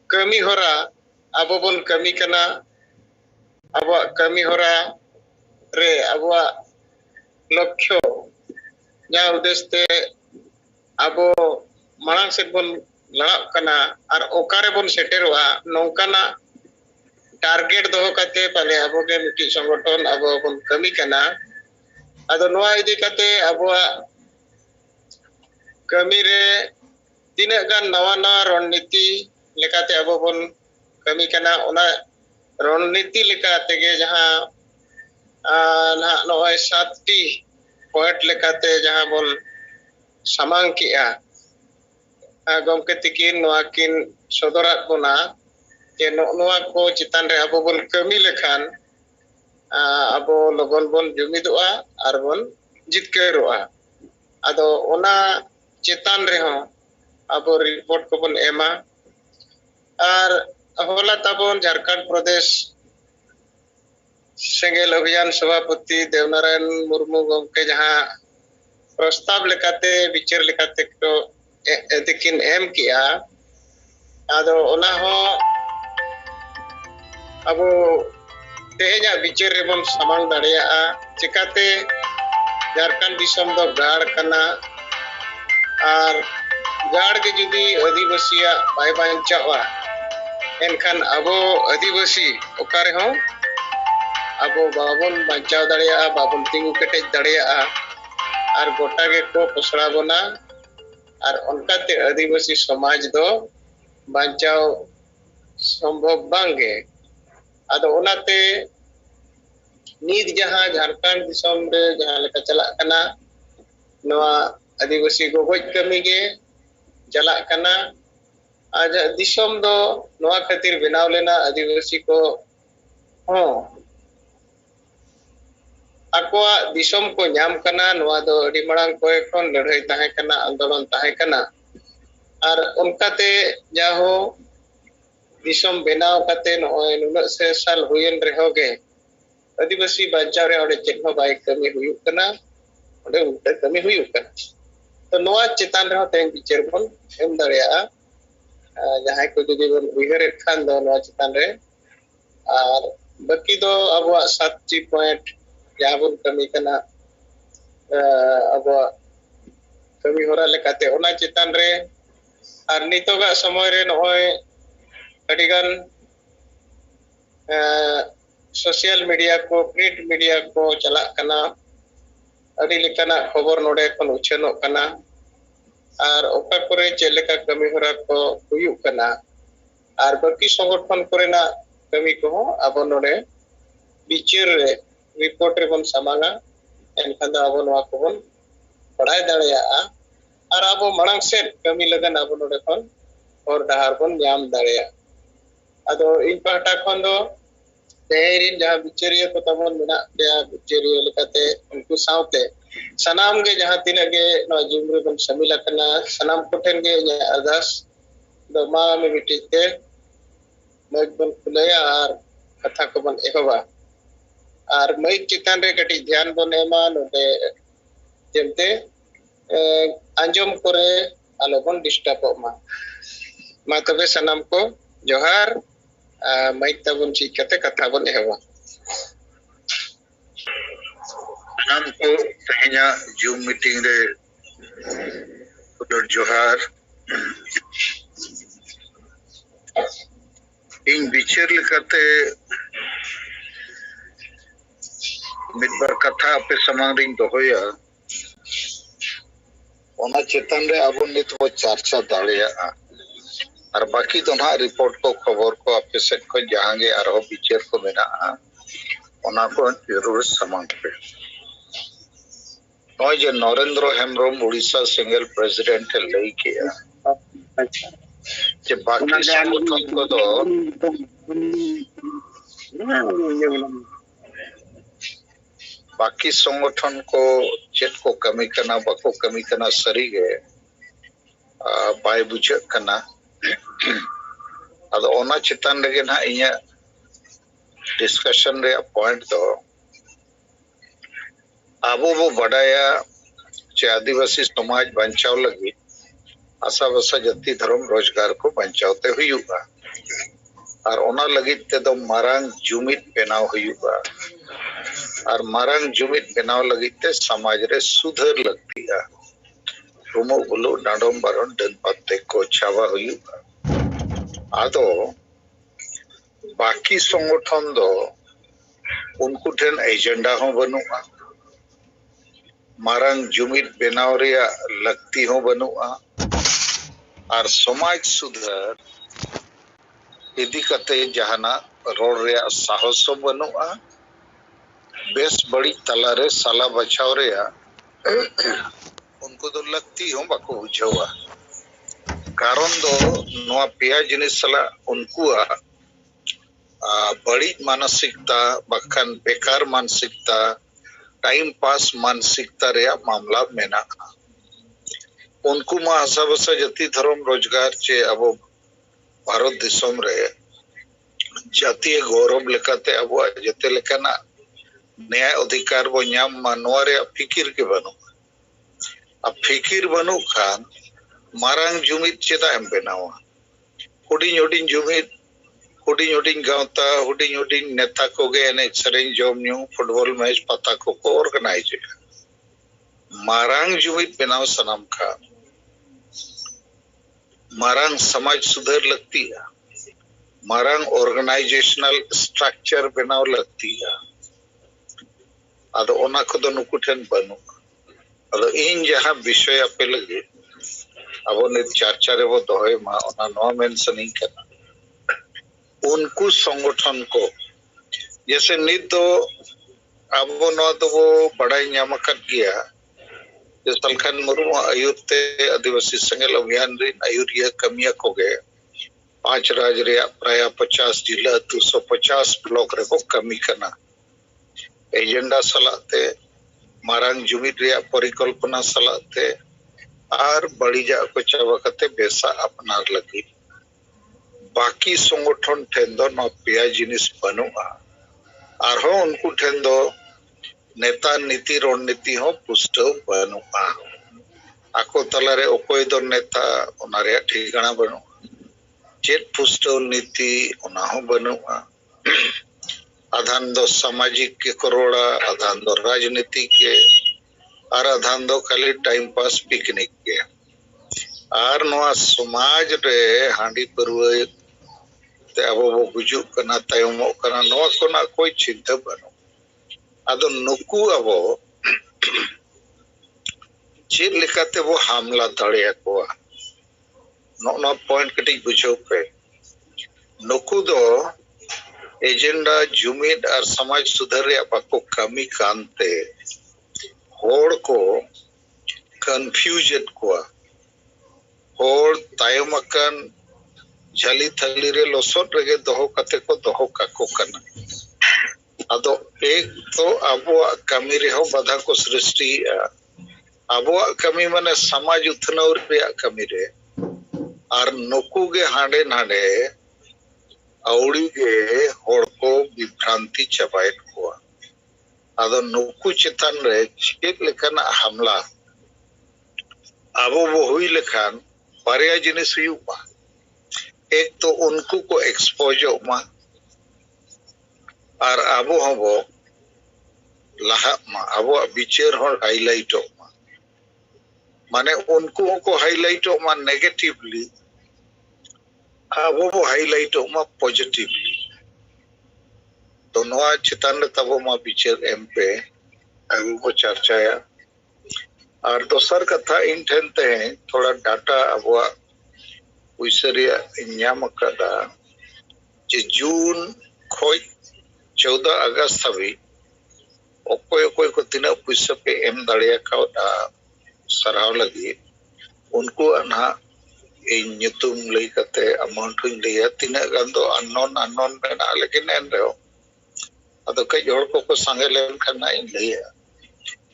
kami hora abo bon kami kana abuak kami hora re abuak लक्ष्य जहाँ उद्देश्य abo marang set bon lalap kana ar okare bon seteroa nongkana target doho kate pale abo ke miti songgoton abo bon kami kana ado noa idi kate abo kami re tinaga gan nawana ronniti lekate abo bon kami kana ona ronniti lekate ge jaha nah noai 7टी point लेकाते जहां बोल सामांग किया गमके तिकिन नोआकिन सदरात बोना जे नोआ को चितान रे अबो bone कमी लेखान अबो लगन बोन जुमिदोआ आर बोन जितकेरोआ आदो ओना चितान रे हो अबो रिपोर्ट को बोन एमा आर होला ताबोन झारखंड प्रदेश सेंगेल अभियान सभापति देवनारायण मुर्मू गमके जहां प्रस्ताव लेकाते विचार लेकाते तो एदिकिन एम किया आदो ओना हो अब तेजा विचार रे बन सामांग दाड़िया चिकाते झारखंड दिसम दो गाड़ कना और गाड़ के जुदी आदिवासिया बाय बांचावा एनखान अब आदिवासी ओकारे हो abo babon bancao daria babon tingu ketej daria ar gota ge ko posra bona ar onkate adivasi samaj do bancao sambhav bange ado onate nit jaha Jharkhand disom re jaha leka chalak kana noa adivasi go goj kami ge chalak kana aja disom do noa khatir benaw lena adivasi ko ho akwa disom ko nyam kana noa do adi marang ko ekhon ladhai tahe kana andolon tahe kana ar onkate jaho disom benaw kate noy nunak se sal huyen rehoge adivasi bancao re ode chet ho bai kami huyuk kana ode ulte kami huyuk kana to noa chetan reho teng bicher bon em daria jahay ko jodi bon uiharet khan do noa chetan re ar baki do abwa 7टी point याबन कमी कना अब कमी होरा लेकाते ओना चितान रे are नितोगा समय रे नय अडिगान सोशल मीडिया को प्रिंट मीडिया को चला कना अडी लेकाना खबर नोडे कोन उछनो कना आर ओका करे चेलेका कमी होरा को हुयु कना आर बाकी संगठन करेना कमी को अब नोडे बिचार रे रिपोर्ट रे बन सामांगा एनखान दा अब नोआ को बन पढ़ाई दाड़िया और अब मांग से कमी लगन अब नोडे खन और डहार बन न्याम दाड़िया अदो इन पाटा खन दो तेरिन जहां बिचारिया को तमन मेना पे बिचारिया लेकाते उनको सावते सनाम गे जहां तिना गे नो जुमरे बन शामिल कना सनाम कोठेन गे अरदास दो मा में बिटिते मज बन खुलया और कथा को बन एहवा और मई चितान रे कटी ध्यान बन एमा नोते जेमते अंजम करे आलो बन डिस्टर्ब मा तबे सनाम को जोहार मई तबन चिकते कथा बन एहवा सनाम को तहेजा जूम मीटिंग रे जोहार इन विचार लेकाते मिदबार कथा पे समांग रिंग दोहोया ओना चेतन रे अब नित वो चर्चा दाड़िया और बाकी तो ना रिपोर्ट को खबर को आपे सेट को जहांगे और हो विचार को मेना ओना को जरूर समांग पे नय जे नरेंद्र हेम्ब्रम उड़ीसा सिंगल प्रेसिडेंट लई किया जे बाकी संगठन को दो बाकी संगठन को चेत को कमी करना बाको कमी करना सरी गे बाय बुझे करना अद ओना चितान लगे ना इया डिस्कशन रे पॉइंट दो आबो वो बड़ाया चे आदिवासी समाज बचाव लगी आशा बसा जाति धर्म रोजगार को बचावते हुआ और ओना लगित ते दो मारांग जुमित बेनाव हुयुगा और मारांग जुमित बेनाव लगित ते समाज रे सुधर लगतिया रुमो बुलो डांडोम बारोन डन पत्ते को छावा हुयुगा आदो बाकी संगठन दो उनको ठेन एजेंडा हो बनुआ मारांग जुमित बेनाव रिया लगती हो बनुआ और समाज सुधर इदी कते जहाना रोड रे साहस बनुआ बेस बड़ी तलारे साला बचाव रे उनको तो लगती हो बाको बुझावा कारण दो नोआ पिया जिनिस सला उनको बड़ी मानसिकता बखान बेकार मानसिकता टाइम पास मानसिकता रे मामला मेना उनको मा हसाबसा जति धर्म रोजगार चे अब भारत दिसम रे जातीय गौरव लेकाते अब जते लेकाना न्याय अधिकार बो नाम मानवा रे फिकिर के बनु अब फिकिर बनु खान मारांग जुमित चेदा एम बेनावा हुडिंग हुडिंग जुमित हुडिंग हुडिंग गावता हुडिंग हुडिंग नेता को गे एने Tshering job new football match पता को ऑर्गेनाइज मारांग जुमित बेनाव सनम खान मारांग समाज सुधर लगती है मारांग ऑर्गेनाइजेशनल स्ट्रक्चर बनाव लगती है अदो ओना को दो नुकुठन बनु अदो इन जहां विषय पे लगे अब ने चर्चा रे वो दोहे मा ओना नो मेंशनिंग करना उनको संगठन को जैसे नित तो अब नो तो वो बड़ा न्यामकत गया सलखान मुर्मू आयुर्ते आदिवासी संगल अभियान रे आयुरिया कमिया को गए 5 राज्य रे प्राय 50 जिला 250 ब्लॉक रे को कमी करना एजेंडा सलाते मारांग जुमित रे परिकल्पना सलाते और बड़ी जा को चावकते बेसा अपनार लगी बाकी संगठन ठेंदो न पिया जिनिस बनुआ और हो उनको ठेंदो नेता नीति रणनीति हो पुष्ट बनुआ आको तलारे ओकोय दो नेता ओनारे ठिकाना बनु चेत पुष्ट नीति ओना हो बनुआ आधान दो सामाजिक के करोड़ा आधान दो राजनीति के और आधान दो खाली टाइम पास पिकनिक के और नोआ समाज रे हांडी परवे ते अब वो गुजु कना तायमो कना नोआ कोना कोई चिंता बनु अदो नुकु अब चेत लेकाते वो हमला दाड़िया को नो पॉइंट कटी बुझो पे नुकु दो एजेंडा जुमित और समाज सुधर रे बाको कमी कांते होड़ को कंफ्यूजन को होड़ तायमकन झली थली रे लोसोट रे दोहो कते को दोहो काको कना अदो एक तो अबो कमी रे हो बाधा को सृष्टि अबो कमी माने समाज उथनव रे कमी रे और नुकु गे हांडे नाडे औड़ी गे होड़ को विभ्रांति चबाय को अदो नुकु चितन रे चेक लेखन हमला अबो वो हुई लेखन बारिया जिनिस हुयुमा एक तो उनको को एक्सपोजर मा और अबो हबो लहा मा अबो बिचेर हो हाईलाइट मा माने उनको को हाईलाइट मा नेगेटिवली अबो वो हाईलाइट मा पॉजिटिवली तो नोआ चितान रे तबो मा बिचेर एमपे अबो को चर्चाया और दोसर कथा इन ठनते थोड़ा डाटा अबो उइसरिया न्याम कदा जे जून खोज 14 अगस्त हबी ओकोय ओकोय को तिना पैसा पे एम दाड़िया का सराव लगी उनको अना इन nyutum लई कते अमाउंट इन लिया तिना गान दो अननोन बेना लेकिन एन रहो अदो कई जोड़ को संगे लेन करना इन लिया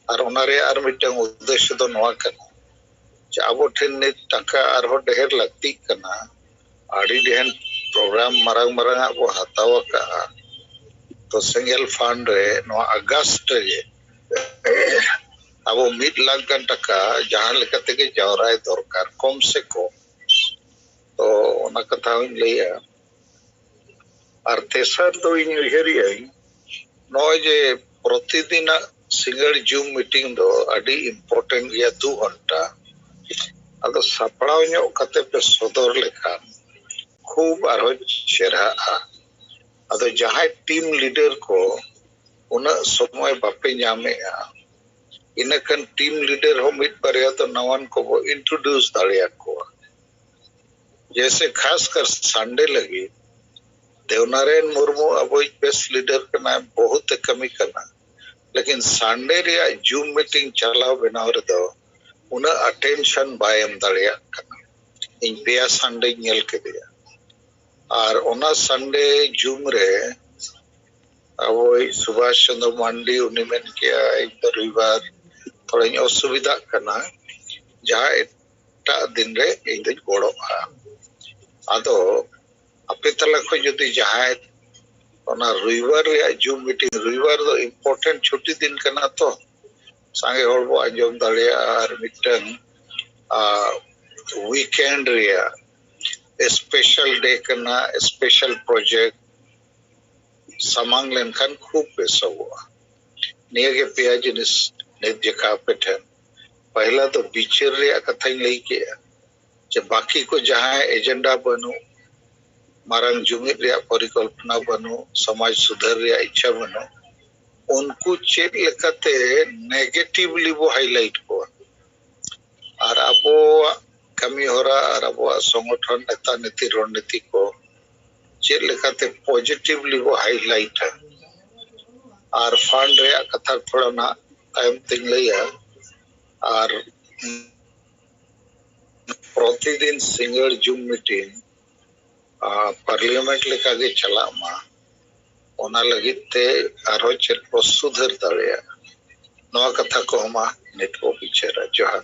और उनारे आर मिटंग उद्देश्य दो नोआ करना चाबो ठेन ने टका आर हो ढेर लगती करना आड़ी डेहन प्रोग्राम मरंग मरंग अब हतावा का तो सिंगल फंड रे नो अगस्त रे अब 1 लाख टका जहां लेकते के जावराय दरकार कम से कम तो ओना कथा इन लिया और तेसर दो इन उयहरियाई नॉय जे प्रतिदिन सिंगल जूम मीटिंग दो अडी इम्पोर्टेंट गया 2 घंटा अदो सपड़ाव ᱧᱚᱜ कते पे सदर लेखा खूब आरो चेहरा अदो जहां टीम लीडर को उना समय बापे ᱧᱟᱢᱮ इनकन टीम लीडर हो मिट बारिया तो नवन को वो इंट्रोड्यूस दाड़िया को जैसे खासकर संडे लगी देवनारायण मुर्मू अब बेस्ट लीडर करना बहुत कमी करना लेकिन संडे रिया जूम मीटिंग चलाव बनाव रे उना अटेंशन बायम दाड़िया करना इन पेया संडे नेल के दिया और ओना संडे जूम रे अब सुभाष चंद्र मांडी उन्हें मेन किया एक रविवार थोड़ा असुविधा करना जहाँ एटा दिन रे इन गोड़ो आदो अपे तला को जदि जहाँ ओना रविवार रे जूम मीटिंग रविवार दो इम्पोर्टेंट छुट्टी दिन करना तो सांगे होड़ बो आंजम दाड़िया और मिटन वीकेंड रे स्पेशल डे करना स्पेशल प्रोजेक्ट समांग लेनखान खूब पैसा हुआ निया के पेया जिनिस नेत जका पेठन पहला तो बिचार रे कथा लई के जे बाकी को जहां एजेंडा बनु मारंग जुमित रे परिकल्पना बनु समाज सुधार रे इच्छा बनु उनको चेक लेकाते नेगेटिवली वो हाईलाइट को और अबो कमी होरा और अबो संगठन नेता नीति रणनीति को चेक लेकाते पॉजिटिवली वो हाईलाइट है और फंड रे कथा थोड़ा ना टाइम तिंग लिया और प्रतिदिन सिंगल जूम मीटिंग पार्लियामेंट लेका के चला मा ओना लगिते आरो चेक को सुधर दाड़िया नवा कथा को हमा नेट को बिचारा जोहार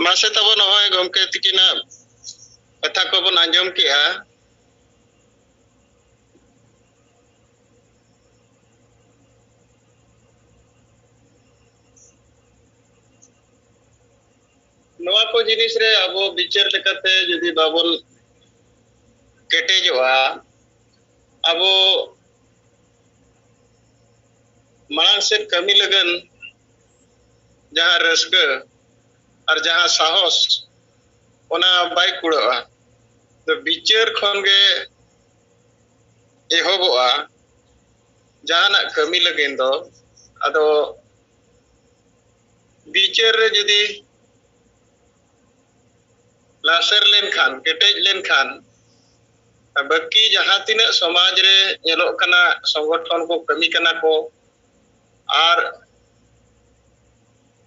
मासे तब नय गमके तिकिना कथा को बन आंजम किया नवा को जिनिस रे अबो बिचार लेकाते जदी बाबन केटेजवा अबो मांग से कमी लगन जहां रस्क और जहां साहस ओना बाई कुड़ा तो बिचार खनगे एहोबोआ जहां कमी लगन दो अदो बिचार रे जदी लासर लेन खान केटेज लेन खान बाकी जहां तीना समाज रे नेलो कना संगठन को कमी कना को और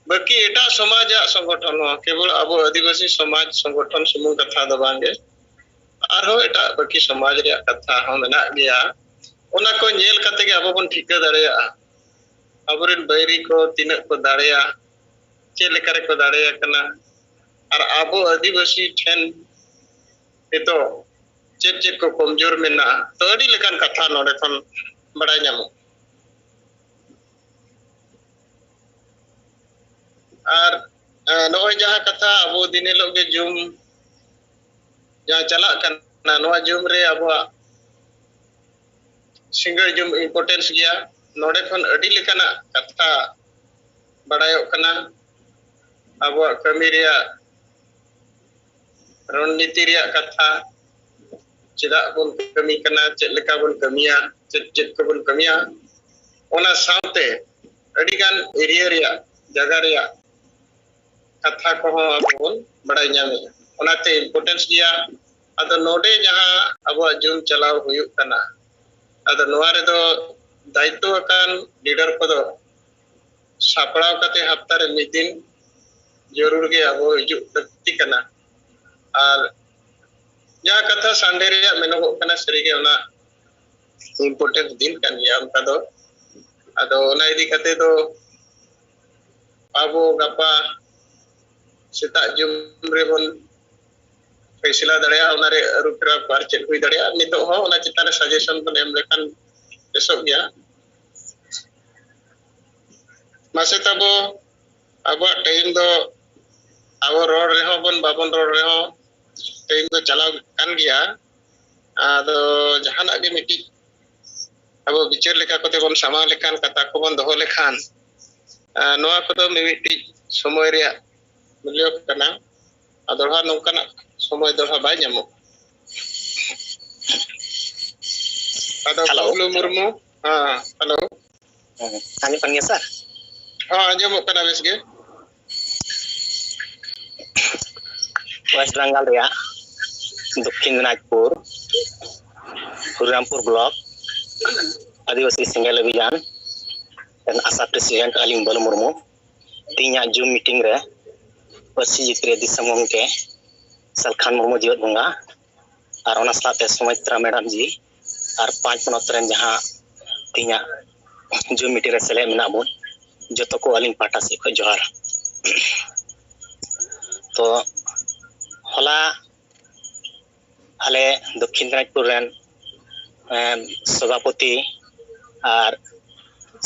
बाकी एटा समाज संगठन केवल अब आदिवासी समाज संगठन समूह कथा दो बांगे और हो एटा बाकी समाज रे कथा हो मेना गया ओना को नेल कते के अब बन ठिका दाड़ेया अबरेन बैरी को तीना को दाड़ेया चे लेका रे को दाड़ेया कना और अब आदिवासी ठेन एतो चेक चेक को कमजोर मेना तो अड़ी लेकान कथा नोडे खन बड़ाय नामो और नोय जहां कथा अब दिने लोगे जूम जहां चला कना नोआ जूम रे अब सिंगल जूम इंपोर्टेंस गया नोडे खन अड़ी लेकाना कथा बड़ायो कना अब कमी रिया रणनीति रिया कथा चेदा बन कमी कना चेद लेका बन कमिया चेद को बन कमिया ओना साउते अडिगान एरिया रिया जगह रिया कथा को अब बन बड़ाई नामे ओनाते इंपोर्टेंस दिया अदो नोडे जहां अब जूम चलाव हुयु कना अदो नोआ रे दो दायित्व कान लीडर को दो सापड़ाव कते हफ्ता रे मिद दिन जरूर के अब हिजु लक्ति कना और जहाँ कथा संडे रे मेनो कना सरी के ओना इम्पोर्टेंट दिन कान गया उनका दो अदो ओना इदी कते दो आबो गपा सेता जूम रे बन फैसला दड़या ओना रे रुपरा पार चेक हुई दड़या नितो हो ओना चिता रे सजेशन बन एम लेखान बेसो गया मासे तबो अब टाइम दो अब रोड रे हो बन बाबन रोड रे हो टाइम तो चलाव कान गया ᱟᱫᱚ ᱡᱟᱦᱟᱱᱟᱜ ᱜᱮ ᱢᱤᱫᱴᱤᱡ ᱟᱵᱚ ᱵᱤᱪᱟᱹᱨ ᱞᱮᱠᱟ ᱠᱚᱛᱮ ᱵᱚᱱ ᱥᱟᱢᱟᱝ ᱞᱮᱠᱷᱟᱱ ᱠᱟᱛᱷᱟ ᱠᱚᱵᱚᱱ ᱫᱚᱦᱚ ᱞᱮᱠᱷᱟᱱ ᱱᱚᱣᱟ ᱠᱚᱫᱚ ᱢᱤᱫᱴᱤᱡ ᱥᱚᱢᱚᱭ ᱨᱮᱭᱟᱜ ᱢᱩᱞᱭᱚ ᱠᱟᱱᱟ ᱟᱫᱚ ᱫᱚᱲᱦᱟ ᱱᱚᱝᱠᱟᱱᱟᱜ ᱥᱚᱢᱚᱭ ᱫᱚᱲᱦᱟ ᱵᱟᱭ ᱧᱟᱢᱚᱜ ᱟᱫᱚ ᱵᱟᱵᱞᱩ ᱢᱩᱨᱢᱩ ᱦᱮᱞᱳ ᱟᱸᱡᱚᱢᱚᱜ ᱠᱟᱱ ᱜᱮᱭᱟ ᱥᱟᱨ ᱟᱸᱡᱚᱢᱚᱜ ᱠᱟᱱᱟ ᱵᱮᱥ ᱜᱮ वेस्ट बंगाल रैया दक्षिण दिनाजपुर हरिरामपुर ब्लॉक आदिवासी सेंगेल अभियान आशा प्रेसिडेंट अलिंग बल मुर्मू तीना जूम मीटिंग रे पश्चिम जितरे दिसम गंके सलखान मुर्मू जीवत बंगा और ओना साथे सुमित्रा मैडम जी और 5 पनत रेन जहां तीना जूम मीटिंग रे सेले मेना बन जतो को अलिंग पाटा से को जोहार तो हला आले दक्षिण दिनाजपुर रेन सभापति और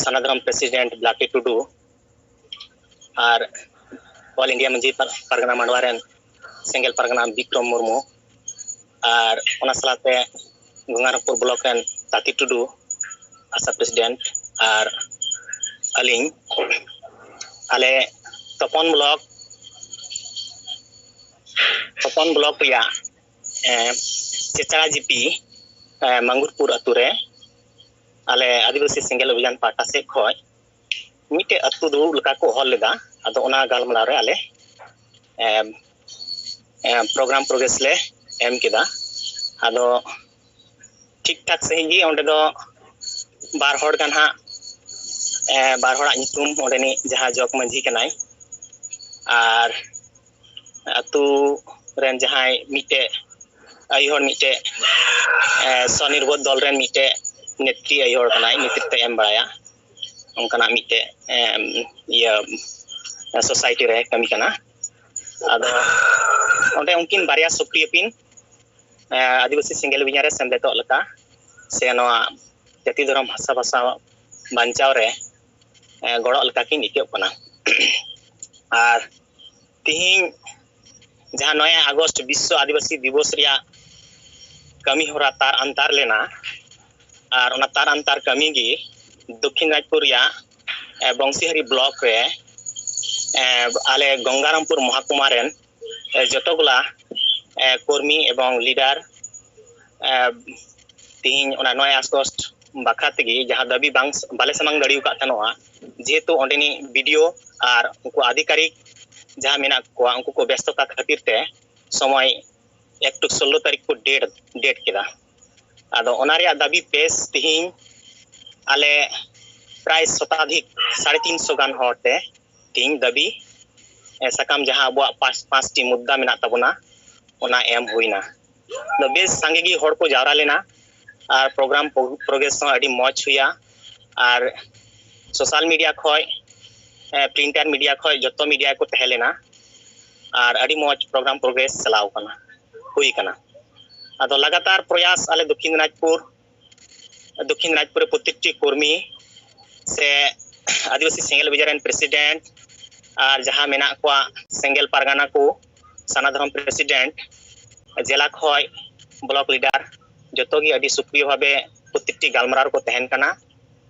सनातन प्रेसिडेंट ब्लाकी टुडू और ऑल इंडिया मंजी परगना मांडवा रेन सेंगेल परगना विक्रम मुर्मू और ओना सलाते गंगारामपुर ब्लॉक रेन ताती टुडू आशा प्रेसिडेंट और अलिंग आले तपन ब्लॉक या चेचाड़ा जीपी मंगुरपुर अतुरे आले आदिवासी सेंगेल अभियान पाटा से खय मिटे अतु दुब लका को हल लेदा आदो ओना गालमलाव रे आले प्रोग्राम प्रोग्रेस ले एम केदा आदो ठीक ठाक सही जी ओंडे दो बार हड़ गान हा बार हड़ा नितुम ओंडेनी जहां जग मंझी कनाय और अतु रेन जहां मिटे आइहर मिटे स्वनिर्भर दल रेन मिटे नेत्री आइहर कनाय नेतृत्व एम बाया उनकना मिटे या सोसाइटी रे कमी कना आदो ओंडे उनकिन बारिया सक्रिय पिन आदिवासी सेंगेल अभियान रे सेंदेतो लका से नवा जाति धर्म भाषा बांचाव रे गड़ो लका किन इकेव कना और तिहिं जहां 9 अगस्त विश्व आदिवासी दिवस रिया कमी होरा तार अंतर लेना और ओना तार अंतर कमी गी दक्षिण दिनाजपुर रिया बंसीहरी ब्लॉक रे आले गंगारामपुर महकुमा रेन जतोगुला कर्मी एवं लीडर तिहिं ओना 9 अगस्त बाखा तेगी जहां दाबी बाले सामांग दाड़ी का तनोआ जेहेतु ओंडेनी वीडियो और उनको अधिकारिक जहां मेना को उनको को व्यस्तता खातिर ते समय 1 टू 16 तारीख को डेट केदा आदो ओना रिया दाबी पेश तिहिं आले प्राय शताधिक 350 गान होते तिहिं दाबी सकाम जहां अबो 5टी मुद्दा मेना तबना ओना एम हुइना द बेस संगेगी होड़ को जावरा लेना और प्रोग्राम प्रोग्रेस अडी मौज हुआ और सोशल मीडिया खय प्रिंटर मीडिया खय जतो मीडिया को तहे लेना और अडी मौज प्रोग्राम प्रोग्रेस चलाव कना हुई कना आदो लगातार प्रयास आले दक्षिण दिनाजपुर प्रत्येकटी कर्मी से आदिवासी सेंगेल अभियान प्रेसिडेंट और जहां मेना को सेंगेल परगना को सनातन प्रेसिडेंट जिला खय ब्लॉक लीडर जतो गी अडी सक्रिय भावे प्रत्येकटी गालमराव को तहन कना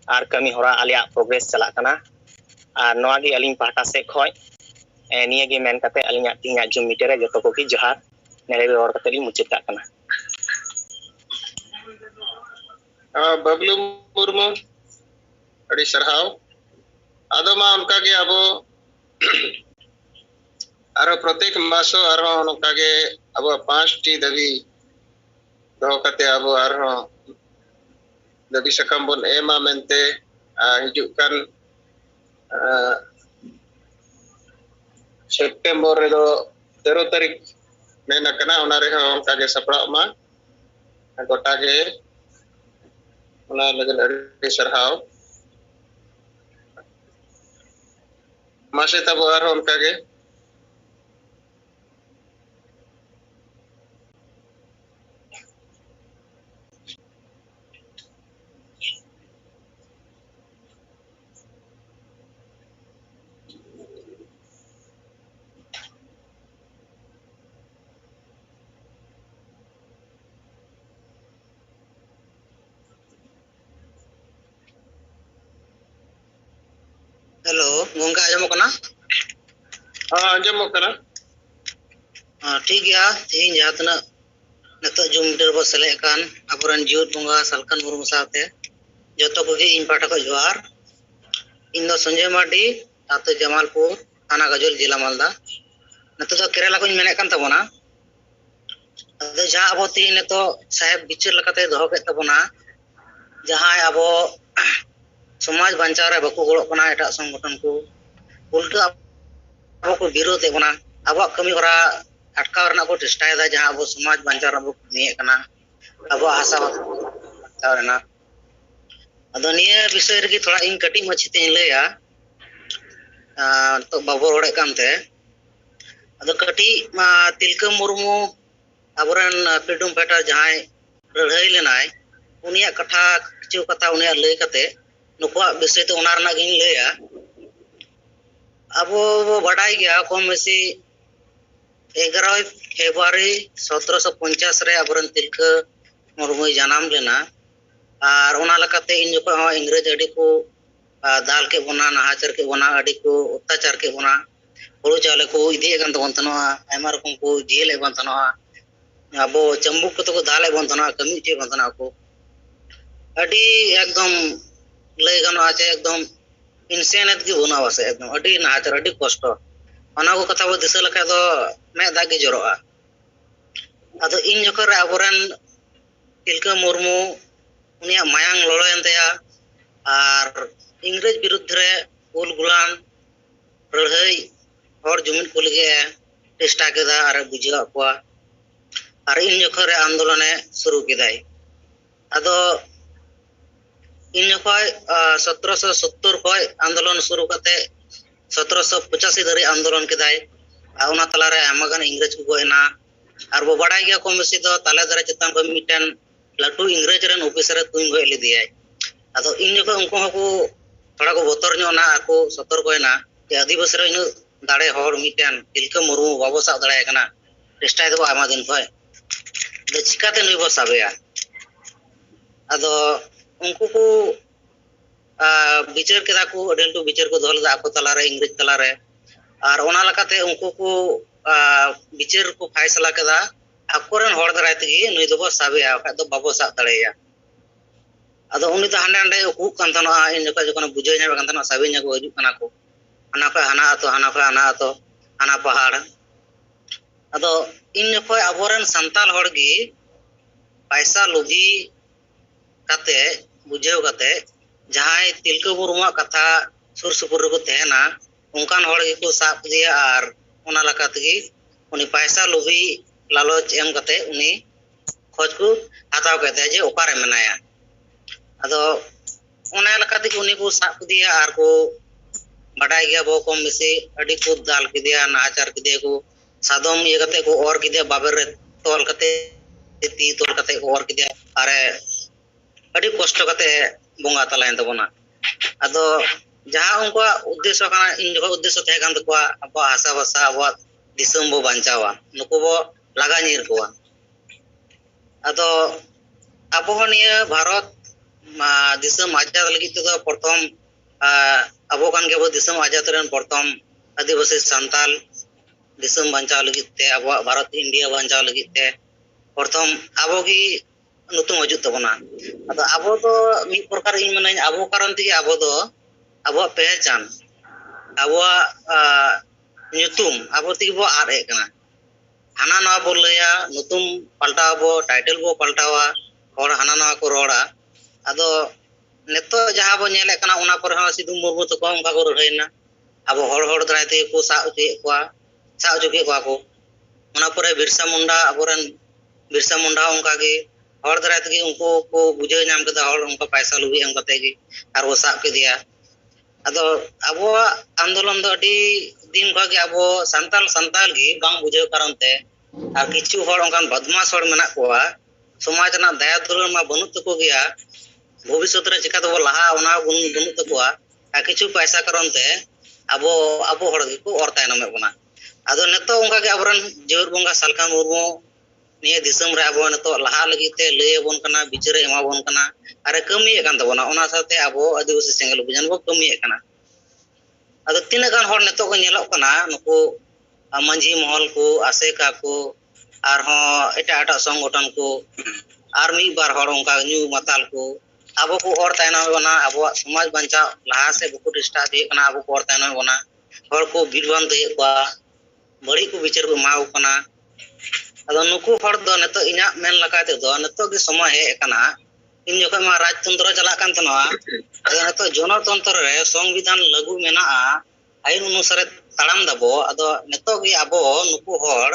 और कमी होरा आलिया प्रोग्रेस चला कना और नोआ गी अलिंग पाटा से खय निया गी मेन कते अलिंगा तिंगा जुम मीटर रे जतो को गी जोहार नेरे रोड कते ली मुचिता कना बबलू मुर्मू अड़ी सरहाव आदो मा उनका गे अबो आरो प्रत्येक मासो आरो उनका गे अबो 5टी दाबी दो कते अबो आरो दाबी सकम बन एमा मेनते हिजुक कान सेप्टेम्बर रे दो 13 तारीख मेना कना ओना रे उनका गे सपड़ा मा गोटा गे ओना लगन अड़ी सरहाव मासे तब आरो उनका गे gongka ajamo kana anjamok kana ठीक गया तीन जातना नतो जुमडर बो सेले कान अबरन जुट बंगा सलकन मुर्मू साथे जतो कोगे इन पाठा को जोहार इन दो संजय मार्डी आतो जमालपुर थाना गजल जिला मालदा नतो तो केरला को मेने कान तबोना अदो जहां अबो तीन नतो साहेब बिचार लकाते दोहो के तबोना जहां अबो समाज बंचाव रे बको गोड़ो कना एटा संगठन को उल्टा अबो को विरोध एबोना अबो कमी होरा अटकाव रना को चेष्टा है जहां अबो समाज बंचाव रबो निये कना अबो आशा बंचाव अदो निये विषय रे थोड़ा इन कटी मछि ते लैया तो बाबो रोड़े कानते अदो कटी तिलका मुर्मू अबरन पिडुम पेटा जहां लड़ाई लेनाय उनिया कथा किछु कथा उनिया लय कते नुकुआ विषय तो ओना रना गिन लैया अबो बड़ाई गया कम बेसी 11 फेब्रुआरी 1750 रे अबरन तिलका मुर्मू जन्म लेना और ओना लकाते इन जको हो इंग्रेज अडी को दाल के बना नहाचर के बना अडी को अत्याचार के बना हुड़ू चावले को इदी एगन तबन तनवा आयमा रकम को जेल एगन तनवा अबो चंबुक को तो दाल एगन तनवा कमी चे बन तनवा को अडी एकदम लय गनो आचे एकदम इंसेनत की बना वासे एकदम अडी नहाचर अडी कष्ट ओना को कथा बो दिसा लका दो मैं दागी जरोआ अदो इन जकर अबरन तिलका मुर्मू उनिया मायांग लड़ोयन तया और इंग्रेज विरुद्ध रे उल गुलान लड़ाई और जुमिन को लगे चेष्टा केदा और बुझा को और इन जकर आंदोलन शुरू केदाय अदो इन जखय 1770 खय आंदोलन शुरू करते 1785 धरी आंदोलन केदाय उना तला रे आमागान इंग्रेज को गोयना और वो बड़ा गया कम बेसी दो ताले दरे चितान को मिटन लटू इंग्रेज रन ऑफिसर तुम गोय ले दिया अदो इन जको उनको हको थोड़ा को बोतर न्योना आको सतर कोयना कि आदिवासी रे इन दाड़े हर मिटन तिलका मुर्मू बाबो सा दाड़े कना चेष्टा दो आमा दिन खय द चिकाते नुय बो साबेया अदो उनको को विचार केदा को अडेलटू विचार को दोहल आको तला रे इंग्रेज तला रे और ओना लकाते उनको को विचार को फैसला केदा आकोरन हर दराय तगी नुय दो साबेया खा दो बाबो सा दाड़ेया अदो उनी तो हांडे हांडे को कान तनो इन जका जकन बुझे ने कान तनो साबे ने को हजु कना को हना को हना अतो हना पहाड़ अदो इन जको अबोरन संताल हड़गी पैसा लोभी कते बुझेव कते जहां तिलका मुर्मू कथा सुर सुपुर को तहना उनकान हड़गी को साब दिया और ओना लका तगी उनी पैसा लोभी लालच एम कते उनी खोज को हताव कते जे ओकारे मनाया अदो ओना लकाते उनी को साब दिया और को बड़ाई गया बो कम बेसी अडी को दाल के दिया नाचार के दिया को सादम ये कते को और के दिया बाबर रे तोल कते ती तोल कते को और के दिया अरे अडी कष्ट कते बोंगा तलायन तबोना अदो जहां उनको उद्देश्य kana इन जो उद्देश्य थे कान तको अब आशा भाषा अब दिसम बो बांचावा नुको बो लगा नीर कोआ अदो अब होनिया भारत दिसम आजाद लगी तो प्रथम अब कान के बो दिसम आजाद रन प्रथम आदिवासी संताल दिसम बांचाव लगी ते अब भारत इंडिया बांचाव लगी ते प्रथम अब की नुतुम हजू तबना अदो अब तो मी प्रकार इन माने अब कारण ती अब दो अब पहचान अब नुतुम अब ती बो आरे कना हाना ना बो लया नुतुम पलटा बो टाइटल बो पलटावा और हाना ना को रोड़ा अदो नेतो जहां बो नेले कना उना पर हा सिधु मुर्मू तो कम का को रहिना अब हड़ दराय ते को सा उचे को उना पर बिरसा मुंडा अबरन बिरसा मुंडा उनका के हर दराय तगी उनको को बुझे नाम कदा हर उनका पैसा लुबी एम कते गी और वो साब के दिया अदो अबो आंदोलन दो अडी दिन खा के अबो संताल गी बांग बुझे कारण ते और किछु हर उनकान बदमाश हर मेना कोआ समाज ना दया दुलार मा बनु तको गया भविष्य रे चिका तो लहा ओना बनु तकोआ आ किछु पैसा कारण ते अबो हर गी को और तायनमे बना अदो नेतो उनका के अबरन जेवर बोंगा सलका मुर्मू निये दिसम रे अब नतो लहा लगी ते लय बोन कना बिचारे एमा बोन कना अरे कमी कान तबना ओना साथे अब आदिवासी सेंगल बुझन बो कमी कना ᱟᱫᱚ ᱛᱤᱱᱟᱹᱜ ᱜᱟᱱ ᱦᱚᱲ ᱱᱤᱛᱚᱜ ᱠᱚ ᱧᱮᱞᱚᱜ ᱠᱟᱱᱟ ᱱᱩᱠᱩ ᱢᱟᱹᱡᱷᱤ ᱢᱚᱦᱚᱞ ᱠᱚ ᱟᱥᱮᱠᱟ ᱠᱚ ᱟᱨᱦᱚᱸ ᱮᱴᱟᱜ ᱥᱚᱝᱜᱚᱴᱷᱚᱱ ᱠᱚ ᱟᱨ ᱢᱤᱫ ᱵᱟᱨ ᱦᱚᱲ ᱚᱱᱠᱟ ᱧᱩ ᱢᱟᱛᱟᱞ ᱠᱚ ᱟᱵᱚ ᱠᱚ ᱦᱚᱲ ᱛᱟᱭᱱᱚᱢ ᱵᱚᱱᱟ ᱟᱵᱚᱣᱟᱜ ᱥᱚᱢᱟᱡᱽ ᱵᱟᱧᱪᱟᱣ ᱞᱟᱦᱟ ᱥᱮᱫ ᱵᱟᱠᱚ ᱰᱤᱥᱴᱟᱨᱵ ᱤᱫᱤᱭᱮᱫ ᱠᱟᱱᱟ ᱟᱵᱚ ᱠᱚ ᱦᱚᱲ ᱛᱟᱭᱱᱚᱢ ᱵᱚᱱᱟ ᱦᱚᱲ ko ᱵᱤᱨᱵᱟᱱᱛᱚᱭᱮᱫ ᱠᱚᱣᱟ ᱵᱟᱹᱲᱤᱡ ᱠᱚ ᱵᱤᱪᱟᱹᱨ ᱠᱚ ᱮᱢᱟ ᱠᱚ ᱠᱟᱱᱟ ᱟᱫᱚ ᱱᱩᱠᱩ ᱦᱚᱲ ᱫᱚ ᱱᱤᱛᱚᱜ ᱤᱧᱟᱹᱜ ᱢᱮᱱ ᱞᱮᱠᱟ ᱛᱮᱫᱚ ᱱᱤᱛᱚᱜ ᱜᱮ ᱥᱚᱢᱚᱭ ᱦᱮᱡ ᱟᱠᱟᱱᱟ ᱤᱧ ᱡᱚᱠᱷᱚᱱ ᱢᱟ ᱨᱟᱡᱽᱛᱚᱱᱛᱨᱚ ᱪᱟᱞᱟᱜ ᱠᱟᱱ ᱛᱟᱦᱮᱱᱟ ᱟᱫᱚ ᱱᱤᱛᱚᱜ ᱡᱚᱱᱚᱛᱚᱱᱛᱨᱚ ᱨᱮ ᱥᱚᱝᱵᱤᱫᱷᱟᱱ ᱞᱟᱹᱜᱩ ᱢᱮᱱᱟᱜᱼᱟ ᱟᱭᱤᱱ ᱚᱱᱩᱥᱟᱨᱮ ᱛᱟᱲᱟᱢ ᱫᱟᱵᱚ ᱟᱫᱚ ᱱᱤᱛᱚᱜ ᱜᱮ ᱟᱵᱚ ᱱᱩᱠᱩ ᱦᱚᱲ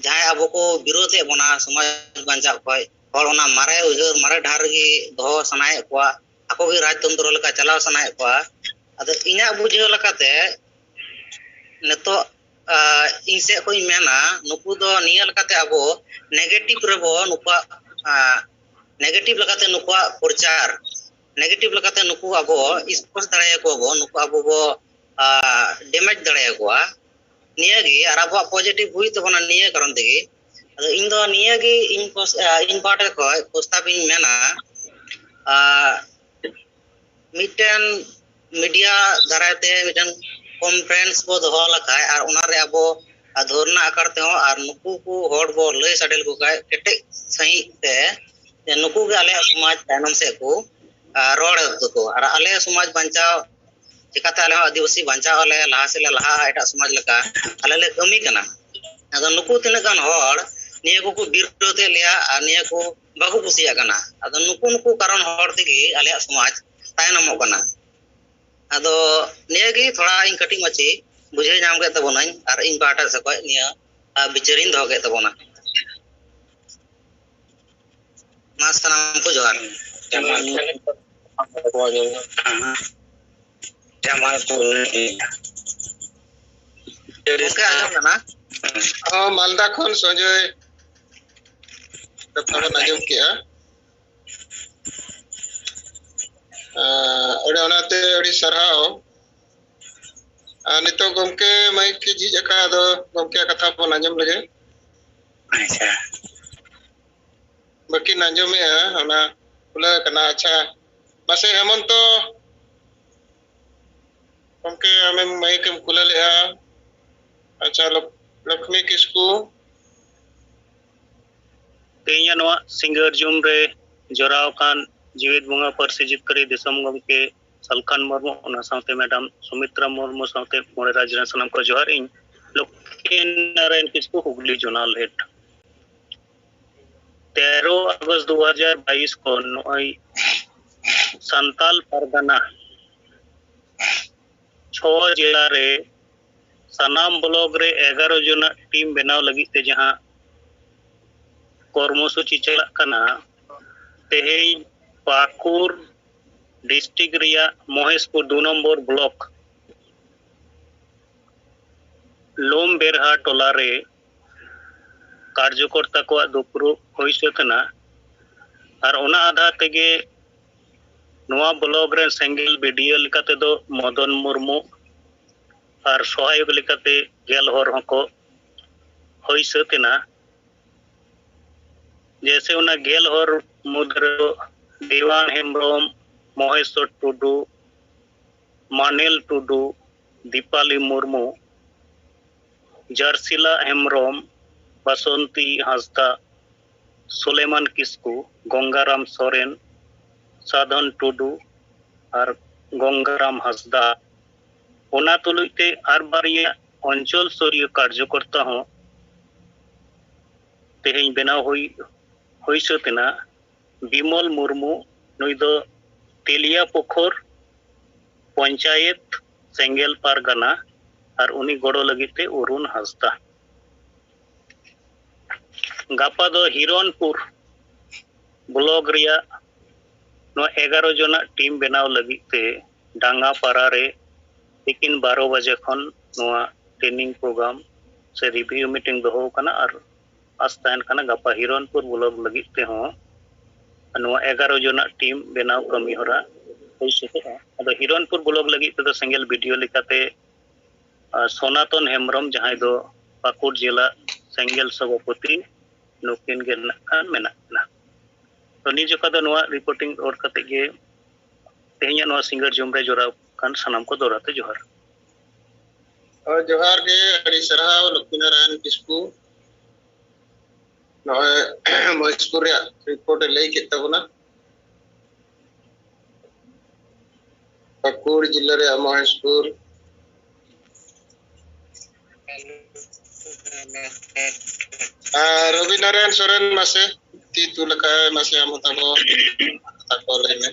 ᱡᱟᱦᱟᱸᱭ ᱟᱵᱚ ᱠᱚ ᱵᱤᱨᱳধᱮᱫ ᱵᱚᱱᱟ ᱥᱚᱢᱟᱡᱽ ᱵᱟᱧᱪᱟᱣ ᱠᱷᱚᱡ ᱦᱚᱲ ᱚᱱᱟ ᱢᱟᱨᱮ ᱩᱭᱦᱟᱹᱨ ᱢᱟᱨᱮ ᱰᱟᱦᱟᱨ ᱨᱮᱜᱮ ᱫᱚᱦᱚ ᱥᱟᱱᱟᱭᱮᱫ ᱠᱚᱣᱟ ᱟᱠᱚ ᱜᱮ ᱨᱟᱡᱽᱛᱚᱱᱛᱨᱚ ᱞᱮᱠᱟ ᱪᱟᱞᱟᱣ ᱥᱟᱱᱟᱭᱮᱫ ᱠᱚᱣᱟ ᱟᱫᱚ ᱤᱧᱟᱹᱜ ᱵᱩᱡᱷᱟᱹᱣ ᱞᱮᱠᱟᱛᱮ ᱱᱤᱛᱚᱜ ᱤᱧ ᱥᱮᱫ ᱠᱷᱚᱱ ᱤᱧ ᱢᱮᱱᱟ ᱱᱩᱠᱩ ᱫᱚ ᱱᱤᱭᱟᱹ ᱞᱮᱠᱟᱛᱮ ᱟᱵᱚ ᱱᱮᱜᱮᱴᱤᱵᱷ ᱨᱮᱵᱚ ᱱᱩᱠᱩᱣᱟᱜ ᱱᱮᱜᱮᱴᱤᱵᱷ ᱞᱮᱠᱟᱛᱮ ᱱᱩᱠᱩᱣᱟᱜ ᱯᱨᱚᱪᱟᱨ ᱱᱮᱜᱮᱴᱤᱵᱷ ᱞᱮᱠᱟᱛᱮ ᱱᱩᱠᱩ ᱟᱵᱚ ᱥᱯᱳᱨᱴ ᱫᱟᱲᱮᱭᱟᱠᱚᱣᱟ ᱵᱚ ᱱᱩᱠᱩ ᱟᱵᱚ ᱵᱚ ᱰᱮᱢᱮᱡᱽ ᱫᱟᱲᱮᱭᱟᱠᱚᱣᱟ ᱱᱤᱭᱟᱹᱜᱮ ᱟᱨ ᱟᱵᱚᱣᱟᱜ ᱯᱚᱡᱮᱴᱤᱵᱷ ᱦᱩᱭᱩᱜ ᱛᱟᱵᱚᱱᱟ ᱱᱤᱭᱟᱹ ᱠᱟᱨᱚᱱ ᱛᱮᱜᱮ ᱟᱫᱚ ᱤᱧ ᱫᱚ ᱱᱤᱭᱟᱹᱜᱮ ᱤᱧ ᱯᱟᱦᱴᱟ ᱠᱷᱚᱡ ᱯᱨᱚᱥᱛᱟᱵ ᱤᱧ ᱢᱮᱱᱟ ᱢᱤᱫᱴᱮᱱ ᱢᱤᱰᱤᱭᱟ ᱫᱟᱨᱟᱭᱛᱮ ᱢᱤᱫᱴᱮᱱ ᱠᱚᱱᱯᱷᱟᱨᱮᱱᱥ ᱵᱚ ᱫᱚᱦᱚ ᱞᱮᱠᱷᱟᱡ ᱟᱨ ᱚᱱᱟᱨᱮ ᱟᱵᱚ ᱫᱷᱚᱨᱱᱟ ᱟᱠᱟᱨ ᱛᱮᱦᱚᱸ ᱟᱨ ᱱᱩᱠᱩ ᱠᱚ ᱦᱚᱲ ᱵᱚ ᱞᱟᱹᱭ ᱥᱟᱰᱮ ᱞᱮᱠᱚ ᱠᱷᱟᱡ ᱠᱮᱴᱮᱡ ᱥᱟᱺᱦᱤᱡ ᱛᱮ ᱱᱩᱠᱩ ᱜᱮ ᱟᱞᱮᱭᱟᱜ ᱥᱚᱢᱟᱡᱽ ᱛᱟᱭᱱᱚᱢ ᱥᱮᱫ ko ᱨᱚᱲ ᱫᱟᱠᱚ ᱟᱨ ᱟᱞᱮ ᱥᱚᱢᱟᱡᱽ ᱵᱟᱧᱪᱟᱣ ᱪᱤᱠᱟᱹᱛᱮ ᱟᱞᱮ ᱦᱚᱸ ᱟᱹᱫᱤᱵᱟᱹᱥᱤ ᱵᱟᱧᱪᱟᱣ ᱟᱞᱮ ᱞᱟᱦᱟ ᱥᱮᱫ ᱞᱮ ᱞᱟᱦᱟᱜᱼᱟ ᱮᱴᱟᱜ ᱥᱚᱢᱟᱡᱽ ᱞᱮᱠᱟ ᱟᱞᱮ ᱞᱮ ᱠᱟᱹᱢᱤ ᱠᱟᱱᱟ ᱟᱫᱚ ᱱᱩᱠᱩ ᱛᱤᱱᱟᱹᱜ ᱜᱟᱱ ᱦᱚᱲ ᱱᱤᱭᱟᱹ ᱠᱚᱠᱚ ᱵᱤᱨᱳধᱮᱫ ᱞᱮᱭᱟ ᱟᱨ ᱱᱤᱭᱟᱹ ko ᱵᱟᱠᱚ ᱠᱩᱥᱤᱭᱟᱜ ᱠᱟᱱᱟ ᱟᱫᱚ ᱱᱩᱠᱩ ᱠᱟᱨᱚᱱ ᱦᱚᱲ ᱛᱮᱜᱮ ᱟᱞᱮᱭᱟᱜ ᱥᱚᱢᱟᱡᱽ ᱛᱟᱭᱱᱚᱢᱚᱜ ᱠᱟᱱᱟ ᱟᱫᱚ ᱱᱤᱭᱟᱹᱜᱮ ᱛᱷᱚᱲᱟ ᱤᱧ ᱠᱟᱹᱴᱤᱡ ᱢᱟᱪᱷᱤ ᱵᱩᱡᱷᱟᱹᱣ ᱧᱟᱢ ᱠᱮᱫ ᱛᱟᱵᱚᱱᱟᱹᱧ ᱟᱨ ᱤᱧ ᱯᱟᱦᱴᱟ ᱥᱮᱫ ᱠᱷᱚᱡ ᱱᱤᱭᱟᱹ ᱵᱤᱪᱟᱹᱨᱤᱧ ᱫᱚᱦᱚ ᱠᱮᱫ ᱛᱟᱵᱚᱱᱟ ᱢᱟ ᱥᱟᱱᱟᱢ ᱠᱚ ᱡᱚᱦᱟᱨ ᱜᱚᱝᱠᱮ ᱟᱸᱡᱚᱢ ᱠᱟᱱᱟ मालदा खन संजय कथा बन आजम किया अड़े ओनाते अड़ी सरहाव नितो गमके माइक की जी जका दो गमके कथा बन आजम लगे अच्छा बाकी नाजम में ओना खुला कना अच्छा मासे हेमंतो गमके हमें माइक हम खुला ले अच्छा लक्ष्मी किसको तेहिया नवा सिंगर जुम रे जोराव कान जीवित बुंगा परसी जितकरी दिसम गमके सलखान मुर्मू ओना साथे मैडम सुमित्रा मुर्मू साथे मोरे राज्य सनम को जोहार इन लक्ष्मी नारायण किसको हुगली जोनाल हेड 13 अगस्त 2022 को नोई संताल परगना 6 जिला रे सनाम ब्लॉक रे 11 जना टीम बनाव लगी ते जहां कर्मसूची चलक कना तेहेई पाकुर डिस्ट्रिक्ट रिया महेशपुर 2 नंबर ब्लॉक लोम बेरहा टोला रे कार्यकर्ता को दुपुरु होइसे कना और ओना आधार तेगे नोआ ब्लॉक रे सेंगेल बीडीओ लिकाते दो मदन मुर्मू और सहायक लिकाते गेल हर हको होइसे कना जैसे उना गेल हर मुद्र दीवान हेम्ब्रोम महेश्वर टुडू मानेल टुडू दीपाली मुर्मू जर्सिला हेम्ब्रोम बसंती हांसदा सुलेमान किस्कू गंगाराम सोरेन साधन टुडू और गंगाराम हांसदा ओना तुलुते आर बारिया अंचल स्तरीय कार्यकर्ता हों तेहें बेनाव हुई सतना बिमल मुर्मू नुई दो तेलिया पोखर पंचायत सेंगेल पारगना और उनी गड़ो लगिते अरुण हांसदा गापा दो हिरणपुर ब्लॉक रिया 11 जना टीम बनाव लगिते डांगा पारा रे लेकिन 12 बजे खन ट्रेनिंग प्रोग्राम से रिव्यू मीटिंग दो कना और आस्तान कना गापा हिरणपुर ब्लॉक लगिते हो 11 जना टीम बनाव कमी हरा अदो हिरणपुर ब्लॉक लगिते दो सेंगेल वीडियो लिकाते सनातन हेम्ब्रम जहां दो पाकुड़ जिला सेंगेल सभापति नुकिन गे मेना तो नि जोखा दो रिपोर्टिंग और कते गे तेहिया सिंगर जुम रे जोरा kan sanam ko dorate johar जोहार के अड़ी सरहाव लक्ष्मीनारायण किस्कू नॉय महेशपुर रिपोर्ट लई के तबना पाकुड़ जिले रे महेशपुर रवि नारायण सोरेन मासे ती तुलका मासे हम तबो ताको लई में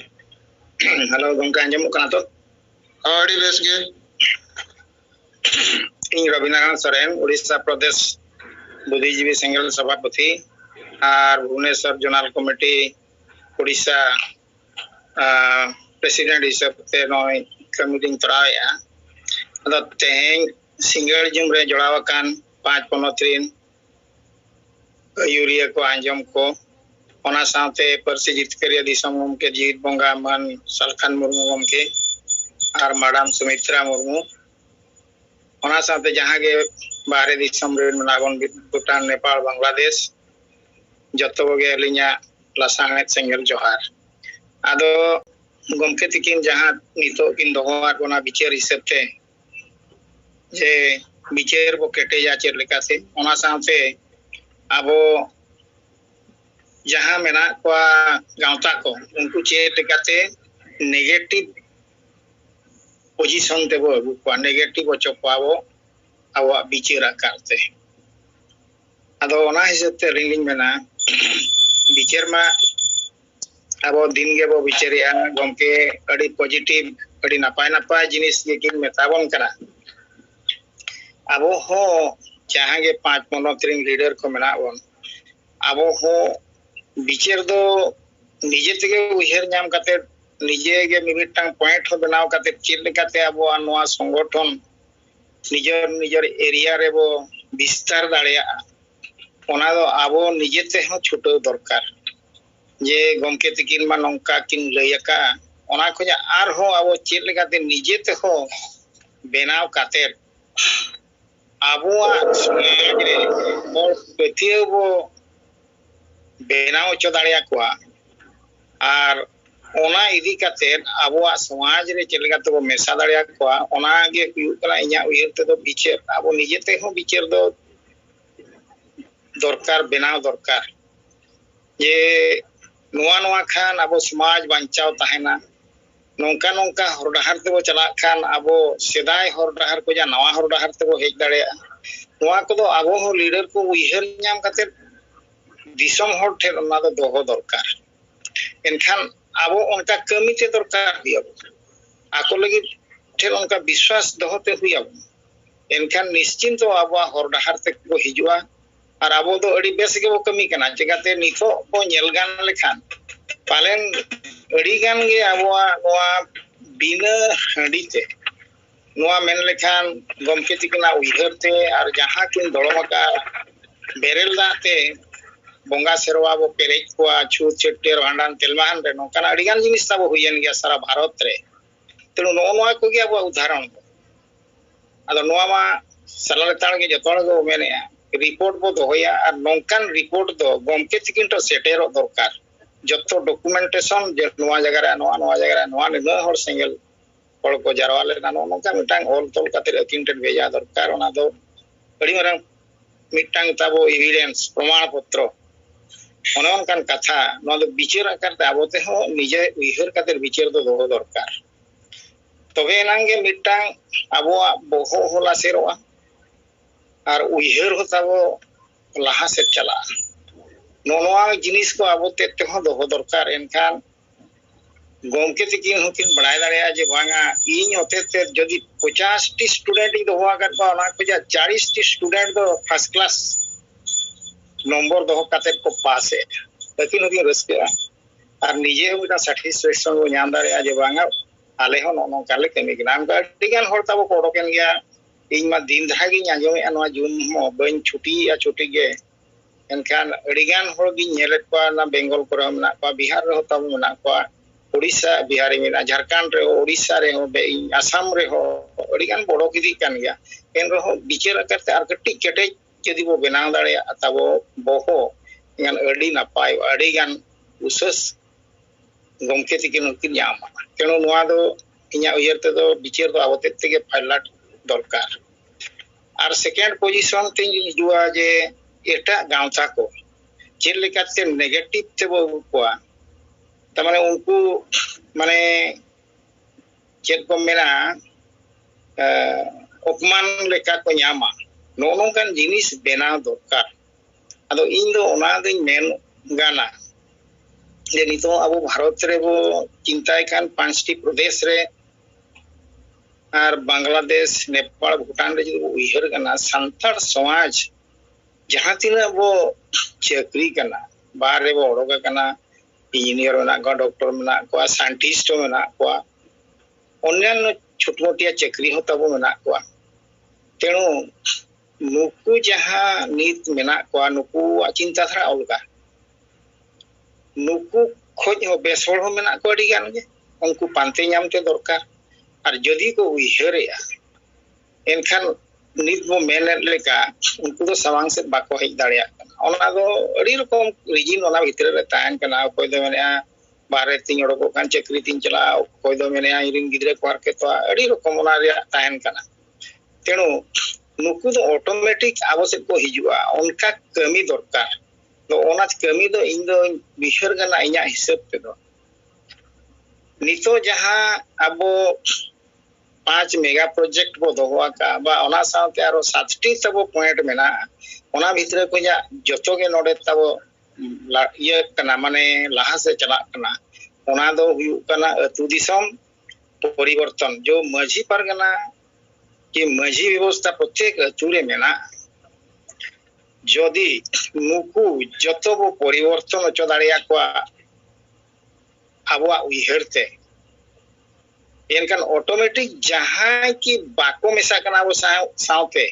हेलो गंका अंजम कना तो अड़ी बेस के ᱤᱧ ᱨᱚᱵᱤᱱᱟᱨᱟᱭᱚᱱ ᱥᱚᱨᱮᱱ ᱩᱲᱤᱥᱥᱟ ᱯᱨᱚᱫᱮᱥ ᱵᱩᱫᱽᱫᱷᱤᱡীবী ᱥᱮᱸᱜᱮᱞ ᱥᱚᱵᱷᱟᱯᱚᱛᱤ ᱟᱨ Bhubaneswar zonal committee Odisha president ᱦᱤᱥᱟᱹᱵᱛᱮ ᱱᱚᱜᱼᱚᱭ ᱠᱟᱹᱢᱤᱨᱤᱧ ᱛᱚᱨᱟᱣᱮᱫᱼᱟ ᱟᱫᱚ ᱛᱮᱦᱮᱧ ᱥᱤᱸᱜᱟᱹᱲ ᱡᱩᱢ ᱨᱮ ᱡᱚᱲᱟᱣ ᱟᱠᱟᱱ 5 ᱯᱚᱱᱚᱛ ᱨᱮᱱ ᱟᱹᱭᱩᱨᱤᱭᱟᱹ ᱠᱚ ᱟᱸᱡᱚᱢ ᱠᱚ ᱚᱱᱟ ᱥᱟᱶᱛᱮ ᱯᱟᱹᱨᱥᱤ ᱡᱤᱛᱠᱟᱹᱨᱤᱭᱟᱹ ᱫᱤᱥᱚᱢ ᱜᱚᱢᱠᱮ ᱡᱤᱣᱤᱫ ᱵᱚᱸᱜᱟ ᱢᱟᱱ ᱥᱟᱞᱠᱷᱟᱱ ᱢᱩᱨᱢᱩ ᱜᱚᱢᱠᱮ ᱟᱨ ᱢᱟᱰᱟᱢ ᱥᱩᱢᱤᱛᱨᱟ ᱢᱩᱨᱢᱩ ᱚᱱᱟ ᱥᱟᱶᱛᱮ ᱡᱟᱦᱟᱸ ᱜᱮ ᱵᱟᱦᱨᱮ ᱫᱤᱥᱚᱢ ᱨᱮ ᱢᱮᱱᱟᱜ ᱵᱚᱱ ᱵᱷᱩᱴᱟᱱ ᱱᱮᱯᱟᱞ ᱵᱟᱝᱞᱟᱫᱮশ ᱡᱚᱛᱚ ᱜᱮ ᱟᱹᱞᱤᱧᱟᱜ ᱞᱟᱥᱟᱬᱦᱮᱫ ᱥᱮᱸᱜᱮᱞ ᱡᱚᱦᱟᱨ ᱟᱫᱚ ᱜᱚᱢᱠᱮ ᱛᱤᱠᱤᱱ ᱡᱟᱦᱟᱸ ᱱᱤᱛᱚᱜ ᱠᱤᱱ ᱫᱚᱦᱚᱣᱟᱫ ᱵᱚᱱᱟ ᱵᱤᱪᱟᱹᱨ ᱦᱤᱥᱟᱹᱵ ᱛᱮ ᱡᱮ ᱵᱤᱪᱟᱹᱨ ᱵᱚ ᱠᱮᱴᱮᱡᱟ ᱪᱮᱫ ᱞᱮᱠᱟᱛᱮ ᱚᱱᱟ ᱥᱟᱶᱛᱮ ᱟᱵᱚ ᱡᱟᱦᱟᱸ ᱢᱮᱱᱟᱜ ᱠᱚᱣᱟ ᱜᱟᱶᱛᱟ ᱠᱚ ᱩᱱᱠᱩ ᱪᱮᱫ ᱞᱮᱠᱟᱛᱮ ᱱᱮᱜᱮᱴᱤᱵᱷ पोजीशन ते बो अगु को नेगेटिव ओचो पावो आवा बिचार आकारते आदो ओना हिसाब ते रिंगिंग मेना बिचार मा आबो दिन गे बो बिचारिया गमके अडी पॉजिटिव अडी नापाय नापाय जिनिस गे किन मेताबन करा आबो हो जहां गे 5 15 लीडर को मेना बन आबो हो बिचार दो निजे तेगे उहेर नाम काते निजे गे मिमिटांग पॉइंट हो बनाव काते चेक लेकाते आबो नोआ संगठन निजर निजर एरिया रे बो विस्तार दाड़िया ओना दो आबो निजे ते हो छुटो दरकार जे गमके तकिन मा नंका किन लयका ओना खोजा आर हो आबो चेक लेकाते निजे ते हो बेनाव काते आबो समाज रे मोर पथियो बो बेनाव चो दाड़िया कोआ आर ओना इदी काते आबोआ समाज रे चेलगा तो मेसा दाड़िया कोआ ओना गे हुयु कला इया उयर ते दो बिचार आबो निजे ते हो बिचार दो दरकार बेनाव दरकार जे नोआ नोआ खान आबो समाज बांचाव ताहेना नोंका नोंका हर डहार ते बो चला खान आबो सेदाय हर डहार को जा नवा हर डहार ते बो हेज दाड़िया नोआ को दो आबो हो लीडर को उयर नाम काते दिसम हर ठे ओना दो दोहो दरकार एनखान आबो उनका कमी ते दरकार हुई आको लगी ठेर उनका विश्वास दोहते हुई एनखान निश्चिंत आबो हर डहार ते को हिजुआ और आबो दो अड़ी बेस के वो कमी कना जगते निथो को नेलगान लेखान पालेन अड़ी गान गे आबो नोआ बिना हंडीते नोआ मेन लेखान गमके तिकना उइहरते और जहां किन दड़मका बेरेल दाते बोंगा सेरवा बो पेरेज को छूत छेटेर भांडान तेलमाहान रे नोकान अड़िगान जिनिस ताबो हुयन गया सारा भारत रे तेनु नोआ को गया बो उदाहरण आदो नोआ मा सरल ताण के जतोण गो मेने रिपोर्ट बो दोया और नोकान रिपोर्ट दो गमके तिकिन तो सेटेरो दरकार जतो डॉक्यूमेंटेशन जे नोआ जगह रे नोआ जगह रे नोआ ने हर सिंगल हर को जारवा ले ना नोका मिटांग ऑल तोल काते अकिनटेड भेजा दरकार ओना दो अड़ी मारंग मिटांग ताबो एविडेंस प्रमाण पत्र ओनकान कथा नो दो बिचार करते आबोते हो निजे उइहर काते बिचार दो दोहो दरकार तबे नांगे मिटांग आबो बोहो होला सेरोआ और उइहर हो ताबो लाहा से चला नोआ जिनिस को आबोते ते हो दोहो दरकार एनखान गमके तिकिन होकिन बड़ाय दाड़िया जे बांगा इन होते ते जदी 50 टी स्टूडेंट इ दोहो आकर को ओना को 40 टी स्टूडेंट दो फर्स्ट क्लास नंबर दोहो काते को पास है लेकिन होगी रस्के और निजे हो मिटा सैटिस्फैक्शन को नाम दाड़िया जे बांगा आले हो नो काले कमी के नाम का डिगान हर ताबो को ओडोकेन गया इन मा दिन धागी आंजमे नवा जून हो बन छुट्टी या छुट्टी गे एनखान अडिगान हर गी नेलेट को ना बेंगल को मना को बिहार रे हो ताबो मना को ओडिशा बिहारी में झारखंड रे ओडिशा रे हो आसाम रे हो अडिगान बड़ो किदी कान गया एन रे हो बिचार करते आर कटी केटे जदि बो बेनाव दाड़े ताबो बोहो गान अडी नापाय अडी गान उसस गमके तिकिन उकिन यामा तेनो नोआ दो इन्या उयर ते दो बिचार दो आवते तेगे फाइलाट दरकार और सेकेंड पोजीशन ते जुआ जे एटा गांवता को चेक लेकाते नेगेटिव ते बो कोआ तमाने उनको माने चेक को मेना अपमान लेका को न्यामा नोनोंकान जिनिस बेनाव दरकार अदो इन दो ओना दिन मेन गाना जे नितो अब भारत रे बो चिंताय खान 5टी प्रदेश रे और बांग्लादेश नेपाल भूटान रे जो उइहर गाना संतार समाज जहां तिना बो चक्री गाना बाहर रे बो ओडोगा गाना इंजीनियर मेना को डॉक्टर मेना को साइंटिस्ट मेना को अन्यान्य छोटमोटिया चक्री हो तब मेना को तेणु नुकु जहां नीत मेना को नुकु चिंता धारा अलगा नुकु खोज हो बेसोड़ हो मेना को अड़ी गान गे उनको पांते नामते दरकार और जदि को उइहरेया एनखान नित बो मेन लेका उनको तो सवांग से बाको हेज दाड़िया ओना दो अड़ी रकम रीजन ओना भीतर रे तायन कना कोई दो मेना बारे तिन ओडको कान चक्री तिन चला कोई दो मेना इरिन गिदरे को आरके तो अड़ी रकम ओना रे तायन कना तेणु नुकु दो ऑटोमेटिक आवश्यक को हिजुआ उनका कमी दरकार तो ओना कमी दो इन दो बिहर गना इया हिसाब ते दो नितो जहां अबो 5 मेगा प्रोजेक्ट बो दोवा का बा ओना साथे आरो 7टी तबो पॉइंट मेना ओना भीतर को जा जतो के नोडे तबो ये कना माने लाहा से चला कना ओना दो हुयु कना अतु दिसम परिवर्तन जो माझी परगना कि माझी व्यवस्था प्रत्येक अतुरे मेना जदि नुकु जतो बो परिवर्तन अचो दाड़िया को आबवा उइहरते एनकान ऑटोमेटिक जहां की बाको मेसा कना वो साउते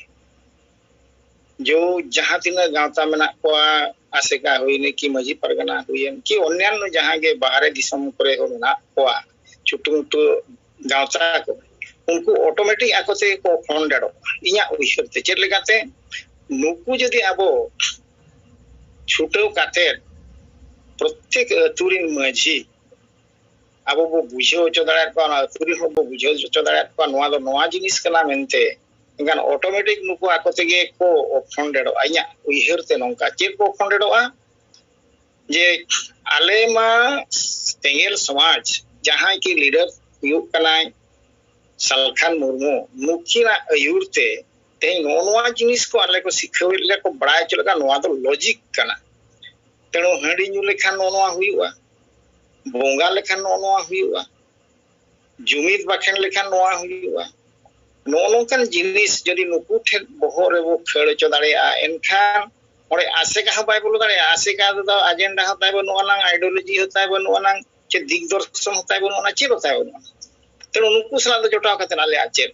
जो जहां तिना गांवता मेना को आसेका होइने कि मजी परगना हुइन कि अन्यान्य जहां के बाहर दिसम करे हो मेना को छुटुमुटु गांवता को उनको ऑटोमेटिक आकोते को फोन डेडो इया उइहरते चेर लेकाते नुकु जदि आबो छुटो काते प्रत्येक तुरिन मजी आबो बो बुझो चो दाड़ा को ना तुरी हो बो बुझो चो दाड़ा को नोआ दो नोआ जिनिस कना मेनते इनकान ऑटोमेटिक नुको आकोतेगे को फंडेडो आइया उइहरते नोंका चेक को फंडेडोआ जे आले मा तेंगेल समाज जहां की लीडर हुयु कनाय सलखान मुर्मू नुकिना अयुरते ते नोआ जिनिस को आले को सिखवेले को बड़ाय चलगा नोआ दो लॉजिक कना तेणु हंडी नु लेखान नोआ हुयुआ बोंगा लेखान नोआ हुयुआ जुमिद बाखेन लेखान नोआ हुयुआ नोनोकन जिनिस जदि नुकु ठे बहरे वो खेड़ चो दाड़िया एनखान ओरे आसे का बाय बोलो दाड़िया आसे का दो एजेंडा होताय बनो अनांग आइडियोलॉजी होताय बनो अनांग चे दिग्दर्शन होताय बनो अना चे होताय बनो तेणु नुकु सला दो जोटाव कते आले आचे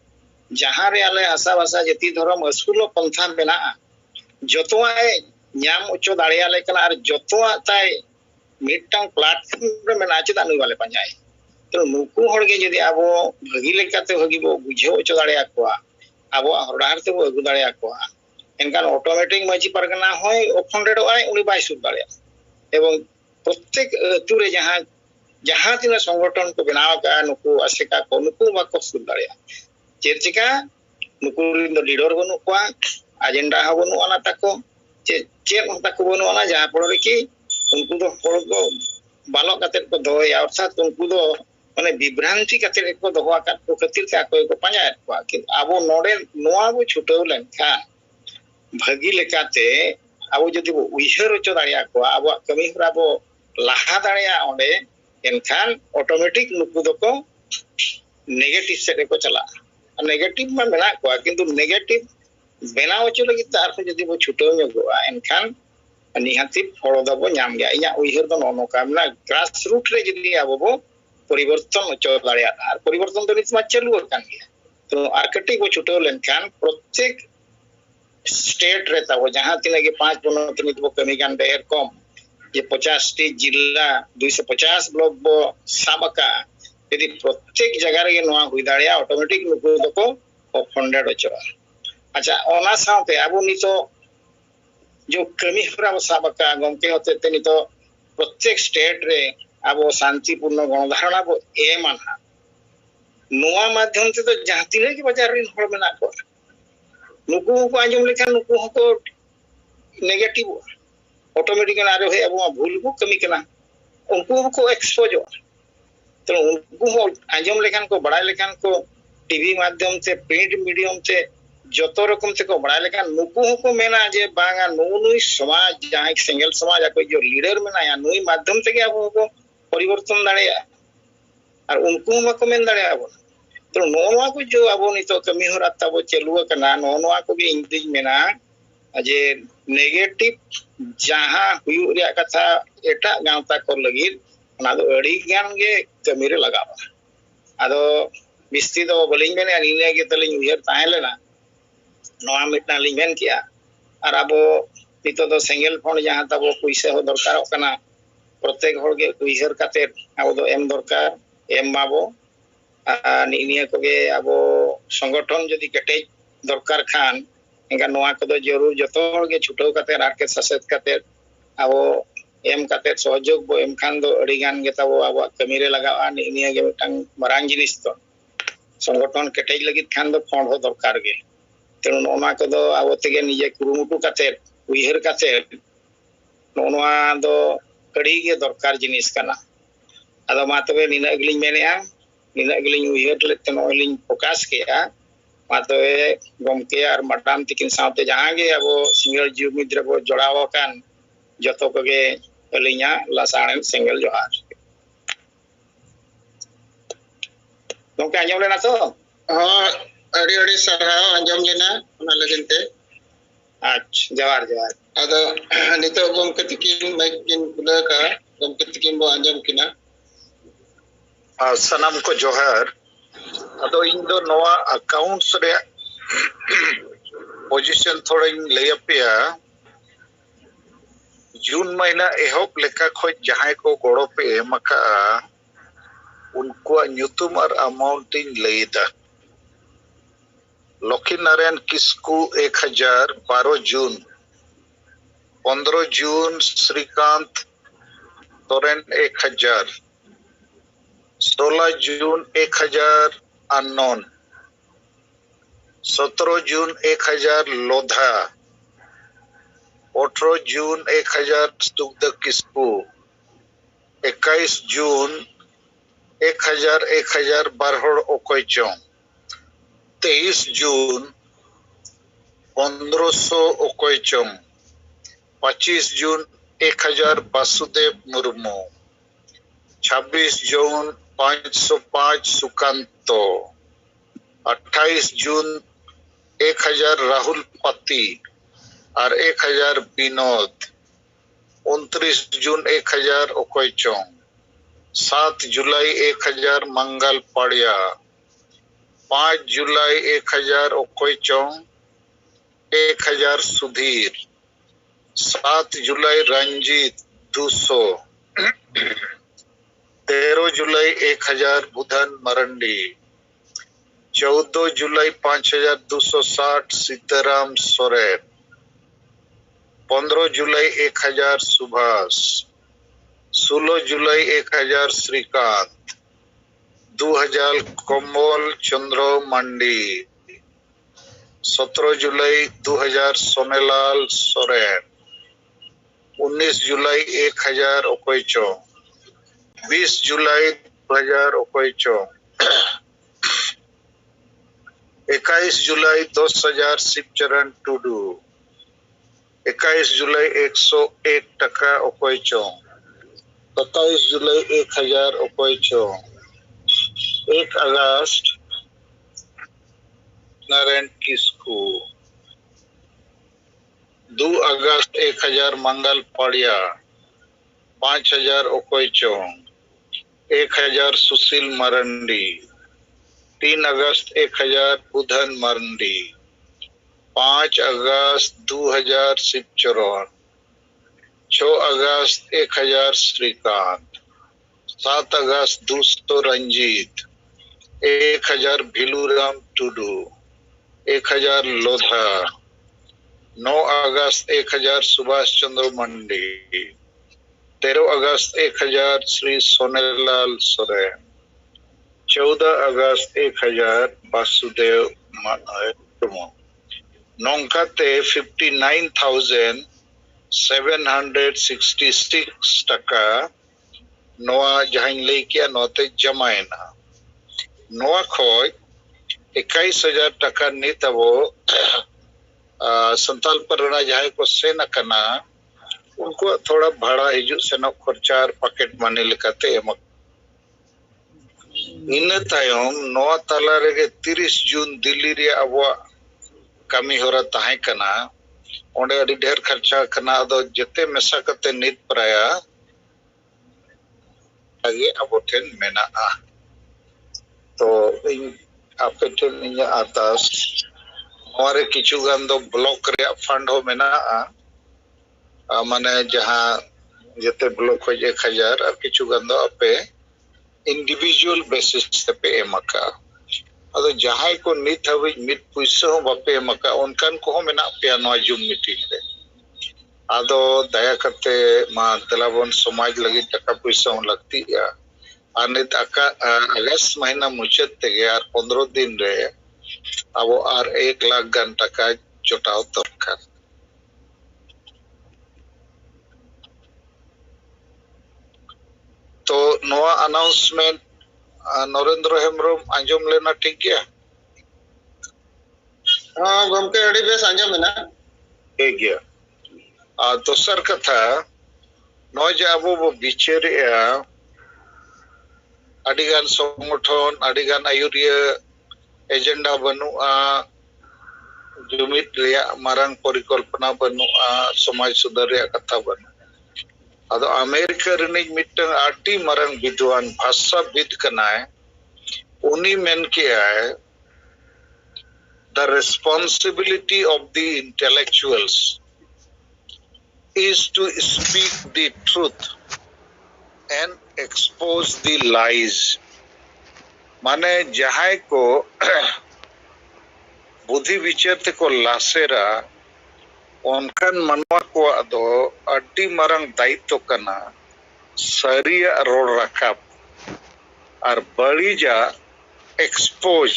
जहां रे आले आशा भाषा जति धर्म अस्कुल पंथा बेना जतोआय न्याम उच्च दाड़िया लेकना और जतोआ ताय मिटटांग प्लेटफॉर्म रे मेना चेदा नुई वाले पंजाय तो नुकु हड़गे जदि आबो भगी लेकाते भगी बो बुझो उच्च दाड़िया कोआ आबो हरडार ते बो अगु दाड़िया कोआ एनकान ऑटोमेटिक मजी परगना होय ओफंडेड आय उनी बाय सुद दाड़िया एवं प्रत्येक तुरे जहां जहां तिना संगठन को बनाव का नुकु आसेका को नुकु बाको सुद दाड़िया चेरचिका नुकु रिंदो लीडर बनु कोआ एजेंडा हा बनु अना ताको चेक ताको बनु अना जहां पड़ो रे कि उनको तो हड़ को बालो काते को दोय अर्थात उनको तो माने विभ्रांति काते को दोवा का को खातिर का को पंजाय को कि आबो नोडे नोआ बो छुटो लेनखा भगी लेकाते आबो जदि बो उइहर चो दाड़िया को आबो कमी हरा बो लाहा दाड़िया ओंडे एनखान ऑटोमेटिक नुकु दको नेगेटिव सेट को चला नेगेटिव में मेना को किंतु नेगेटिव बेनाव चो लगी तार को जदि बो छुटो नगोआ एनखान निहाती फलो दबो नाम गया इया उइहर दो नोनो कामना ग्रास रूट रे जदि आबो बो परिवर्तन चो दाड़िया आर परिवर्तन तो नित मा चालू कान गया तो आर्किटेक्ट को छुटो लेनखान प्रत्येक स्टेट रे ताबो जहां तिना के 5 बनत नित बो कमी गान ढेर कम ये 50 टी जिला 250 ब्लॉक बो साबका यदि प्रत्येक जगह रे नोआ हुई दाड़िया ऑटोमेटिक नुको दको फंडेड चो अच्छा ओना साथे आबो नितो जो कमी हरा साबका गमके होते तेनी तो प्रत्येक स्टेट रे आबो शांतिपूर्ण गणधारणा बो ए मानहा नोआ माध्यम ते तो जहां तिने के बाजार रिन हड़ मेना को नुकु को आंजम लेखान नुकु को नेगेटिव ऑटोमेटिक ना रे अब भूल को कमी कना उनको को एक्सपोज तो उनको आंजम लेखान को बड़ा लेखान को टीवी माध्यम से प्रिंट मीडियम से जतो रकम से को बड़ा लेखान नुकु को मेना जे बांगा नुई समाज जहां सिंगल समाज को जो लीडर मेना या नुई माध्यम से अब को परिवर्तन दाड़े और उनको को मेन दाड़े अब तो नोनवा को जो अब नितो कमी हो रहा तब चलुआ कना नोनवा को भी इंग्लिश मेना जे नेगेटिव जहां हुयु रे कथा एटा गांवता को लगी ना दो अड़ी गान गे कमी रे लगावा आदो बिस्ती दो बलिंग मेने अनिने के तलिंग उयर ताहे लेना नोआ मिटना लिंग मेन किया और अब नितो दो सिंगल फोन जहां तब पैसा हो दरकार कना प्रत्येक हर गे उयर काते अब दो एम दरकार एम माबो निनिया को गे अब संगठन जदी केटे दरकार खान एंगा नोआ को दो जरूर जतो हर गे छुटो काते रार के ससेत काते अब एम काते सहयोग बो एम खान दो अड़ी गान गे तब अब कमी रे लगावा निनिया गे मिटंग मरांग जिनिस तो संगठन केटे लगित खान दो फंड हो दरकार गे तेनु नोना को दो अब तेगे निजे कुरुमुटु काते उयर काते नोनवा दो कड़ी गे दरकार जिनिस कना आदो मा तबे निना गलिं मेनेआ निना गलिं उयर लेते नो लिंग फोकस केआ मा तबे गमके और मडाम तिकिन साथे जहां गे अब सिंगल जीव मित्र को जोड़ाव कान जतो को गे अलिया लासाण सिंगल जोहार गमके आंजम लेना तो हां अड़ी अड़ी सरहा आंजम लेना ना लगनते अच्छा जोहार जोहार आदो नितो गमके तिकिन मैकिन बुला का गमके तिकिन बो आंजम किना सनम को जोहर अदो इन दो नोआ अकाउंट्स रे पोजीशन थोड़ा इन ले अपया जून महीना एहोप लेका खोज जहां को गोड़ो पे एमका उनको न्यूतुम और अमाउंट इन लेदा लक्ष्मी नारायण किस्कू 1012 जून 15 जून श्रीकांत तोरेन 1000 16 जून 1000 अननोन 17 जून 1000 लोधा 18 जून 1000 स्तुग्ध किस्कू 21 जून 1000 बारहोड़ ओकोयचों 23 जून 1500 ओकोयचों 25 जून 1000 वासुदेव मुर्मू 26 जून 505 सुकांतो 28 जून 1000 राहुल पति और 1000 विनोद 29 जून 1000 ओकोयचों 7 जुलाई 1000 मंगल पाड़िया 5 जुलाई 1000 ओकोयचों 1000 सुधीर 7 जुलाई रंजीत 200 13 जुलाई 1000 बुधन मरंडी 14 जुलाई 5260 सीताराम सोरेन 15 जुलाई 1000 सुभाष 16 जुलाई 1000 श्रीकांत 2000 कमल चंद्र मंडी 17 जुलाई 2000 सोनेलाल सोरेन 19 जुलाई 1000 ओकोयचों 20 जुलाई 2000 ओकोयचों 21 जुलाई 10000 शिवचरण टुडू 21 जुलाई 101 टका ओकोयचों 27 जुलाई 1000 ओकोयचों 1 अगस्त नारायण किस्कू 2 अगस्त 1000 मंगल पाड़िया 5000 ओकोयचों 1000 सुशील मरंडी 3 अगस्त 1000 बुधन मरंडी 5 अगस्त 2000 शिवचरण 6 अगस्त 1000 श्रीकांत 7 अगस्त 200 रंजीत 1000 भिलूराम टुडू 1000 लोधा 9 अगस्त 1000 सुभाष चंद्र मंडी 13 अगस्त 1000 श्री सोनेलाल सोरेन 14 अगस्त 1000 वासुदेव मुर्मू नौकाते 59,766 टका नोआ जहां लई किया नोते जमायना नोआ खोज 21,000 टका नित अबो संताल परना जहां को सेन कना उनको थोड़ा भाड़ा हिजु सेनो खर्चा पॉकेट मनी लेकाते एमक इन तायम नोआ ताला रेगे 30 जून दिल्ली रे अबो कमी होरा ताहे कना ओंडे अडी ढेर खर्चा कना अदो जते मेसा कते नित प्राया आगे अबो ठेन मेना आ तो इन आपे ठेन इन आतास हमारे किछु गान दो ब्लॉक रे फंड हो मेना आ माने जहां जते ब्लॉक हो 1000 और किछु गान दो आपे इंडिविजुअल बेसिस पे एमका अदो जहां को नित हवे मिट पैसा हो बापे एमका उनकान को हो मेना पे नवा जूम मीटिंग रे आदो दया करते मा तलाबन समाज लगी टका पैसा हो लगती या अनित अगस्त महीना मुचत तेगे और 15 दिन रे अब और 1 लाख गन टका जुटाव दरकार तो नोआ अनाउंसमेंट नरेंद्र हेम्ब्रम आंजम लेना ठीक गया हाँ गमके अड़ी बेस आंजम लेना ठीक गया दोसर कथा नोय जे अबो बो बिचेरिया अडिगान संगठन अडिगान आयुरिया एजेंडा बनुआ जुमित रिया मारंग परिकल्पना बनुआ समाज सुधार रिया कथा बनु अदो अमेरिका रिनिज मिटंग आटी मारंग विद्वान भाषा विद कनाय उनी मेन किया है the responsibility of the intellectuals is to speak the truth and expose the lies माने जहां को बुद्धि विचार ते को लासेरा उनकन मनवा को अदो अड्डी मरंग दायित्व कना सरिया रोड रखाब और बड़ीजा एक्सपोज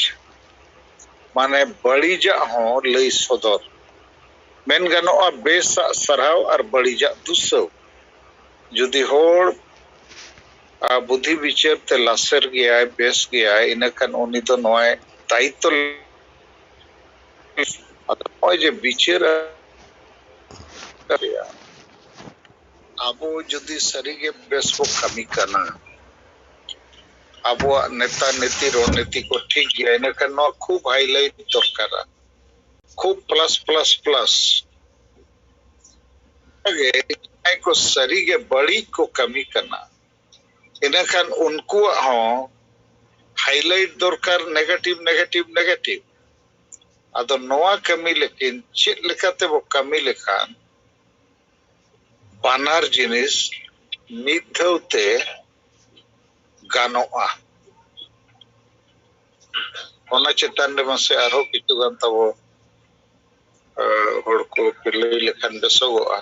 माने बड़ीजा हो लई सदर मेन गनो बेस सरहाव और बड़ीजा दुसो जुदी होड़ बुद्धि विचार ते लासेर गया है बेस गया है इनकन उनी तो नोए दायित्व और जे विचार अबो जुदी सरीगे बेस को कमी करना अबो नेता नीति रणनीति को ठीक गया इनकन नो खूब हाईलाइट दरकार खूब प्लस प्लस प्लस अगे को सरीगे बड़ी को कमी करना इनकन उनको हो हाईलाइट दरकार नेगेटिव नेगेटिव नेगेटिव अदो नोआ कमी लेकिन चेक लेकाते वो कमी लेखान बानार जिनिस मिधौते गानोआ ओना चेतन रे मसे आरो किछु गान तबो होड़ को पिले लेखान बेसोगोआ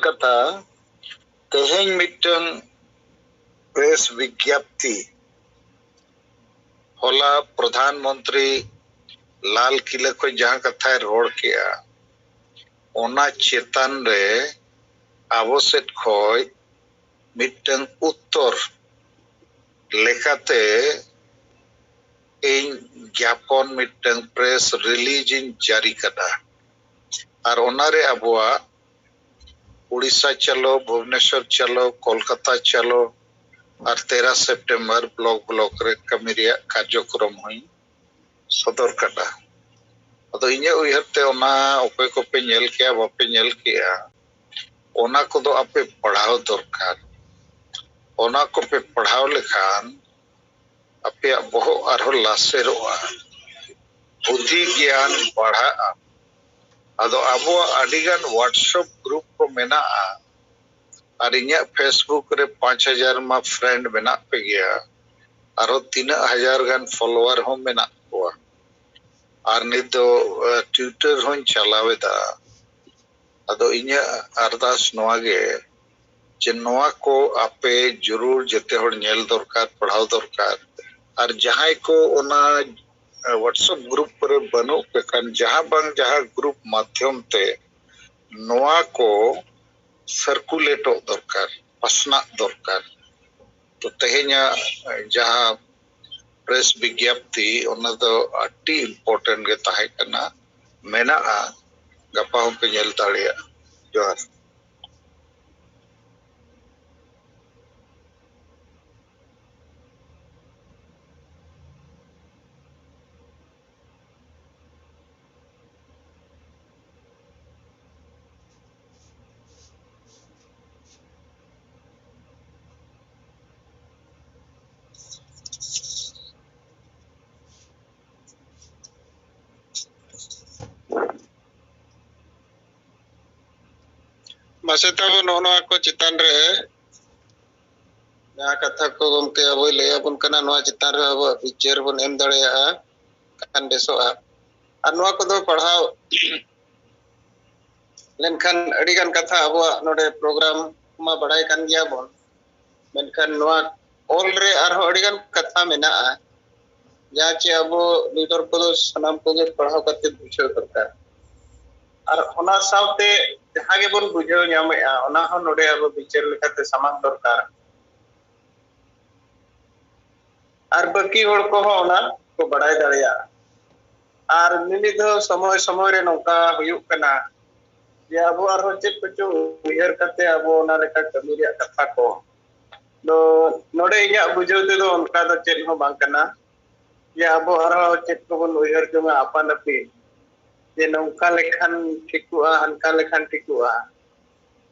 कथा तेहें मिटन प्रेस विज्ञप्ति होला प्रधानमंत्री लाल किला को जहां कथा रोड किया ओना चेतन रे आवश्यक खोय मिटन उत्तर लेखाते इन ज्ञापन मिटन प्रेस रिलीज इन जारी कदा और ओनारे अबुआ उड़ीसा चलो भुवनेश्वर चलो कोलकाता चलो और 13 सितंबर ब्लॉक रे कमी कार्यक्रम हुई sodor kada. Ado inya uyhar te ona okoy ko pe nyel kya bape nyel kya. Ona ko do ape padhao dorkar. Ona ko pe padhao lekhan ape boho arho laseroa. Budhi gyan badha'a. Ado abo adigan WhatsApp group ko menaa. Ar inya Facebook re 5000 ma friend mena pe gaya. Aro 3000 gan follower ho mena koa. Ar nit do Twitter hon chalaweda. Ado inya ardas noa ge je noa ko ape jurur jete hor nyel dorkar padhao dorkar. Ar jahay ko ona WhatsApp group पर बनो पेkan जहां bang जहां group माध्यम ते नोआ को circulate दरकार पसना दरकार तो तेहेnya जहां प्रेस विज्ञप्ति ओना दो अति इम्पोर्टेंट गे ताहे कना मेनाआ गपा हम पे nyel दाड़िया जोहार Maseta bo nono ko chitan re na katha ko gomke abo leya bun kana noa chitan re abo picture bun em dareya kan besoa ar noa ko do padhao lenkhan adi gan katha abo node program ma badai kan gya bon menkhan noa all re arho adi gan katha menaa jaha che abo leader ko do sanam ko ge padhao kate buchhaw darkar ar ona saute jaha ge bon bujhaw nyamea ona hon node abo bichar lekate samang darkar ar baki hor ko ona ko badai dareya ar nini do samoy samoy re nongka huyuk kana je abo arho chet kochu uyar kate abo ona leka kami reya katha ko do node inya bujhaw te do onka do chet ho bang kana je abo arho chet ko bon uyar jonga apan api je nongka lekhan thikua hanka lekhan thikua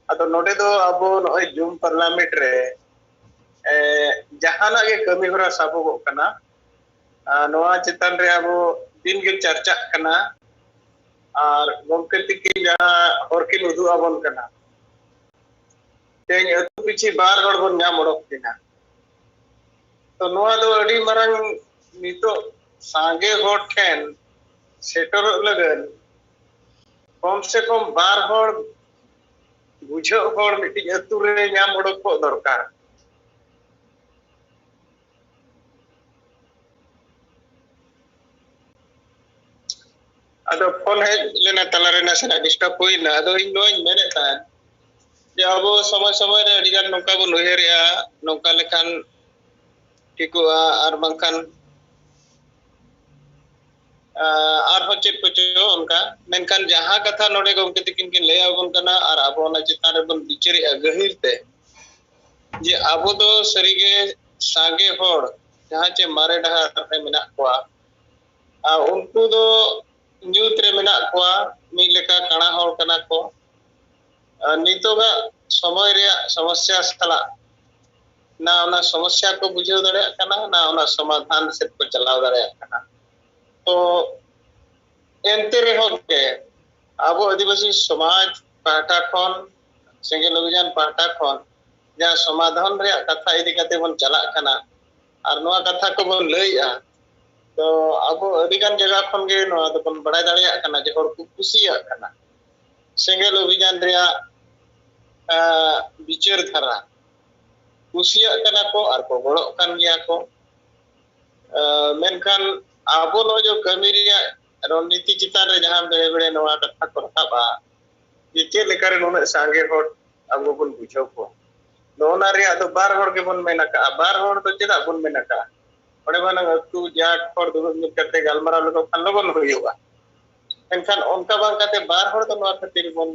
ado node do abo noy Zoom parliament re jahana ge kami hora sabogok kana noa chitan re abo din ge charcha kana ar gomke tikin jaha horkin udu abon kana teng atu pichi bar hor bon nyam odok dina to noa do adi marang nito sange hor ten setorok lagan kom se kom bar hor bujhaw hor miti atu re nyam odok ko dorkar ado phone hej lena talare na sena disturb hoina ado ing noy mene tan je abo samay samay re adi gan nongka bon uher ya nongka lekhan tikua ar bangkhan ar hochet kocho onka menkhan jaha katha node gomke tikin kin lay abon kana ar abo na chitan re bon bichari agahir te je abo do sarige sange hor jaha che mare dahar re mena kwa unku do nyut re mena kwa mi leka kana hor kana ko nitoga samoy reya samasya sala na ona samasya ko bujhaw dareya kana na ona samadhan set ko chalaw dareya kana तो एंते रहो के आबो आदिवासी समाज पाहटा खन सेंगेल अभियान पाहटा खन जहाँ समाधान रे कथा इदी कते बन चला कना और नोआ कथा को बन लइया तो आबो अधिकान जगह खन गे नोआ तो बन बड़ाय दाड़िया कना जे हर को खुशिया कना सेंगेल अभियान रे विचार धारा खुशिया कना को और को गड़ो कान गया को मेनखान abo no jo kami reya रणनीति चितान रे जहां बेरे बेरे नोआ कथा को रखाबा जे चे लेकारे नोना सांगे हर आबो बन बुझाव को नोना रे तो बार हर के बन मेना का बार हर तो चेदा बन मेना का ओडे बाना तू जाट हर दो मिट कते गालमारा लोग खान लगन होयुआ एनखान ओनका बां कते बार हर तो नोआ खातिर बन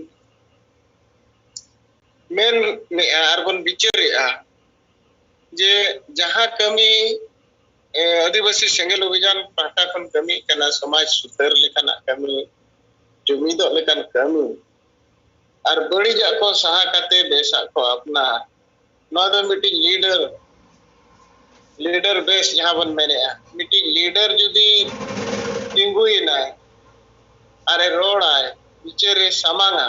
मेन ने आर बन बिचारिया जे जहां कमी आदिवासी सेंगेल अभियान पाहटा खन कमी कना समाज सुधार लेखाना कमी जुमिदो लेखान कमी और बड़ीजा को सहा काते बेसा को अपना नवा दो मिटी लीडर बेस जहां बन मेने मिटी लीडर जुदी तिंगुइना अरे रोडाय बिचारे समांगा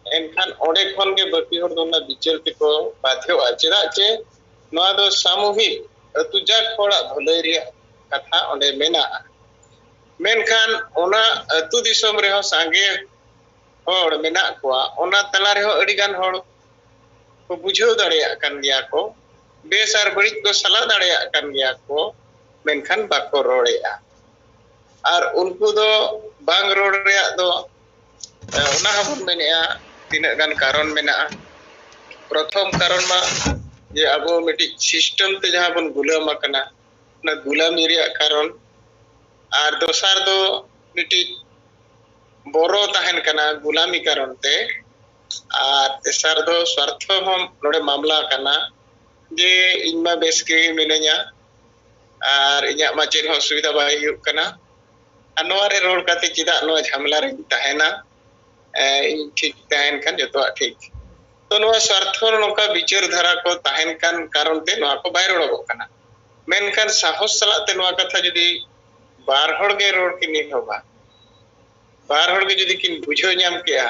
एनखान ओडे खन के बाकी हर दोना बिचार के को बाध्य चेदा चे नवा दो सामूहिक अतुजा खोड़ा भलाई रिया कथा ओडे मेना मेनखान ओना अतु दिसम रे हो सांगे और मेना को ओना तला रे हो अड़ी गान होड़ को बुझाव दाड़िया कान गया को बेस आर बड़ी को सला दाड़िया कान गया को मेनखान बाको रोड़ेया और उनको दो बांग रोड रे दो ओना हबन मेनेया तीन गान कारण मेना प्रथम कारण मा जे अब मिटी सिस्टम ते जहां बन गुलाम कना ना गुलामी रे कारण और दोसार दो मिटी बोरो तहन कना गुलामी कारण ते और तेसार दो स्वार्थ हम नोडे मामला कना जे इनमा बेस के मिनया और इया मा चेन हो सुविधा बाय हुक कना अनवारे रोड काते चिदा नो झमला रे तहना ठीक तहन खान जतो ठीक तो नो स्वार्थ नोका विचार धारा को तहन कान कारण ते नो को बाय रोड कना मेनखान साहस सला ते नो कथा जदी बार हड़ के रोड की नी होबा बार हड़ के जदी किन बुझो नाम केया